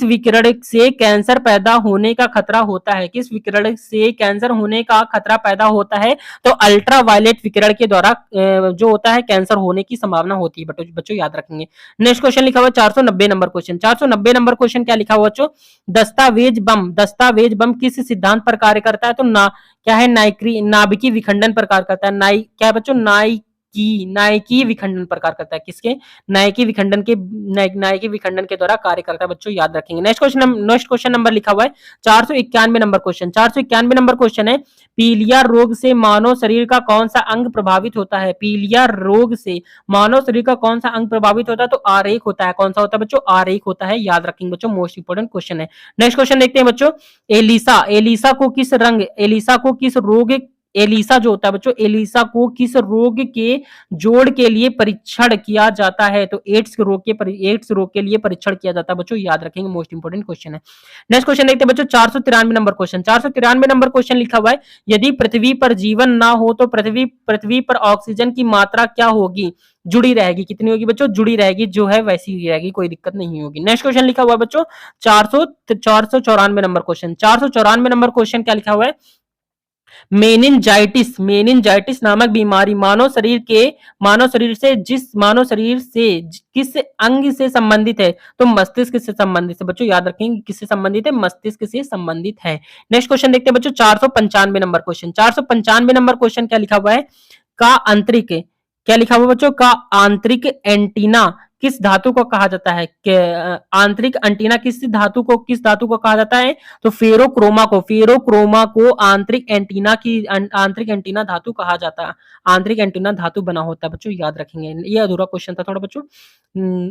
विकिरण से कैंसर पैदा होने का खतरा होता है? किस विकिरण से कैंसर होने का खतरा पैदा होता है? तो अल्ट्रावायलेट विकिरण के द्वारा जो होता है कैंसर होने की संभावना होती है। बच्चों याद रखेंगे। नेक्स्ट क्वेश्चन लिखा हुआ 490 नंबर क्वेश्चन। 490 नंबर क्वेश्चन क्या लिखा हुआ बच्चों? दस्तावेज बम किस सिद्धांत पर कार्य करता है? तो क्या है? नाभिकीय विखंडन पर कार्य करता है। क्या है बच्चों? नाइकी विखंडन प्रकार करता है। किसके? नाइकी विखंडन के द्वारा कार्य करता है। बच्चों याद रखेंगे। नेक्स्ट क्वेश्चन नंबर लिखा हुआ है 491 नंबर क्वेश्चन। 491 नंबर क्वेश्चन है, पीलिया रोग से मानव शरीर का कौन सा अंग प्रभावित होता है? पीलिया रोग से मानव शरीर का कौन सा अंग प्रभावित होता है? तो आरेख होता है। कौन सा होता है बच्चों? आरेख होता है। याद रखेंगे बच्चों, मोस्ट इंपोर्टेंट क्वेश्चन है। नेक्स्ट क्वेश्चन देखते हैं बच्चों, एलिसा जो होता है बच्चों, एलिसा को किस रोग के जोड़ के लिए परीक्षण किया जाता है? तो एड्स रोग के लिए परीक्षण किया जाता है। बच्चों याद रखेंगे, मोस्ट इंपोर्टेंट क्वेश्चन है। नेक्स्ट क्वेश्चन देखते हैं बच्चों 493 नंबर क्वेश्चन। 493 नंबर क्वेश्चन लिखा हुआ है, यदि पृथ्वी पर जीवन ना हो तो पृथ्वी पर ऑक्सीजन की मात्रा क्या होगी? जुड़ी रहेगी। कितनी होगी बच्चों? जुड़ी रहेगी, जो है वैसी ही रहेगी, कोई दिक्कत नहीं होगी। नेक्स्ट क्वेश्चन लिखा हुआ है बच्चों 494 नंबर क्वेश्चन। 494 नंबर क्वेश्चन क्या लिखा हुआ है? मेनिनजाइटिस नामक बीमारी मानव शरीर से किस अंग से संबंधित है? तो मस्तिष्क से संबंधित है। बच्चों याद रखेंगे, किससे संबंधित है? मस्तिष्क से संबंधित है। नेक्स्ट क्वेश्चन देखते हैं बच्चों 495 नंबर क्वेश्चन। 495 नंबर क्वेश्चन क्या लिखा हुआ है? क्या लिखा हुआ बच्चों? का आंतरिक एंटीना किस धातु को कहा जाता है? आंतरिक एंटीना किस धातु को कहा जाता है? तो फेरोक्रोमा को आंतरिक एंटीना धातु कहा जाता है। आंतरिक एंटीना धातु बना होता है। बच्चों याद रखेंगे, ये अधूरा क्वेश्चन था थोड़ा बच्चों,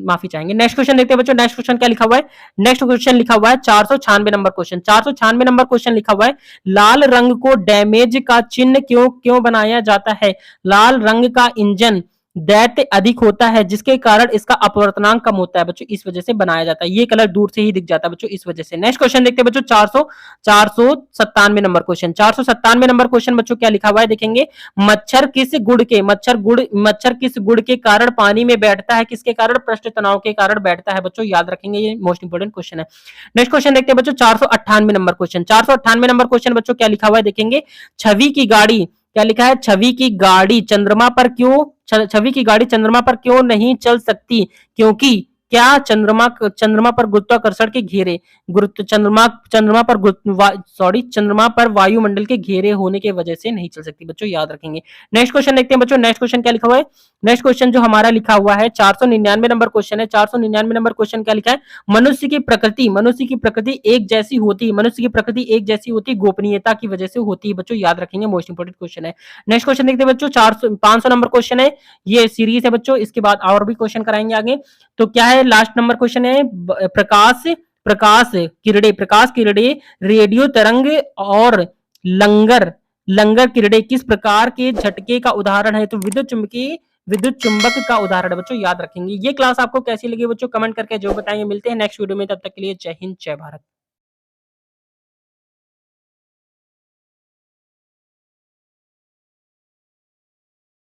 माफी चाहेंगे। नेक्स्ट क्वेश्चन देखते हैं बच्चों। नेक्स्ट क्वेश्चन क्या लिखा हुआ है? नेक्स्ट क्वेश्चन लिखा हुआ है 496 नंबर क्वेश्चन। 496 नंबर क्वेश्चन लिखा हुआ है, लाल रंग को डैमेज का चिन्ह क्यों बनाया जाता है? लाल रंग का इंजन दैत्य अधिक होता है, जिसके कारण इसका अपवर्तनांक कम होता है। बच्चों इस वजह से बनाया जाता है। ये कलर दूर से ही दिख जाता है बच्चों, इस वजह से। नेक्स्ट क्वेश्चन देखते हैं बच्चों 497 नंबर क्वेश्चन। 497 नंबर क्वेश्चन बच्चों क्या लिखा हुआ है? देखेंगे, मच्छर किस गुड़ के कारण पानी में बैठता है? किसके कारण? पृष्ठ तनाव के कारण बैठता है। बच्चों याद रखेंगे, ये मोस्ट इंपोर्टेंट क्वेश्चन है। नेक्स्ट क्वेश्चन देखते हैं बच्चों 498 नंबर क्वेश्चन। 498 नंबर क्वेश्चन बच्चों क्या लिखा हुआ है? देखेंगे, छवि की गाड़ी छवि की गाड़ी चंद्रमा पर क्यों नहीं चल सकती? क्योंकि क्या चंद्रमा पर गुरुत्वाकर्षण के घेरे चंद्रमा पर वायुमंडल के घेरे होने की वजह से नहीं चल सकती। बच्चों याद रखेंगे। नेक्स्ट क्वेश्चन देखते हैं बच्चों। नेक्स्ट क्वेश्चन क्या लिखा हुआ है? नेक्स्ट क्वेश्चन जो हमारा लिखा हुआ है 499 नंबर क्वेश्चन है। 499 नंबर क्वेश्चन क्या लिखा है? मनुष्य की प्रकृति एक जैसी होती, गोपनीयता की वजह से होती है। बच्चों याद रखेंगे, मोस्ट इंपोर्टेंट क्वेश्चन है। नेक्स्ट क्वेश्चन देखते हैं बच्चों 500 नंबर क्वेश्चन है। ये सीरीज है बच्चों, इसके बाद और भी क्वेश्चन कराएंगे आगे। तो क्या है? लास्ट नंबर क्वेश्चन है, प्रकाश किरणें रेडियो तरंग और लंगर किरणें किस प्रकार के झटके का उदाहरण है? तो विद्युत चुंबक का उदाहरण है। बच्चों याद रखेंगे। ये क्लास आपको कैसी लगी बच्चों? कमेंट करके जो बताएंगे। मिलते हैं नेक्स्ट वीडियो में, तब तक के लिए जय हिंद, जय भारत।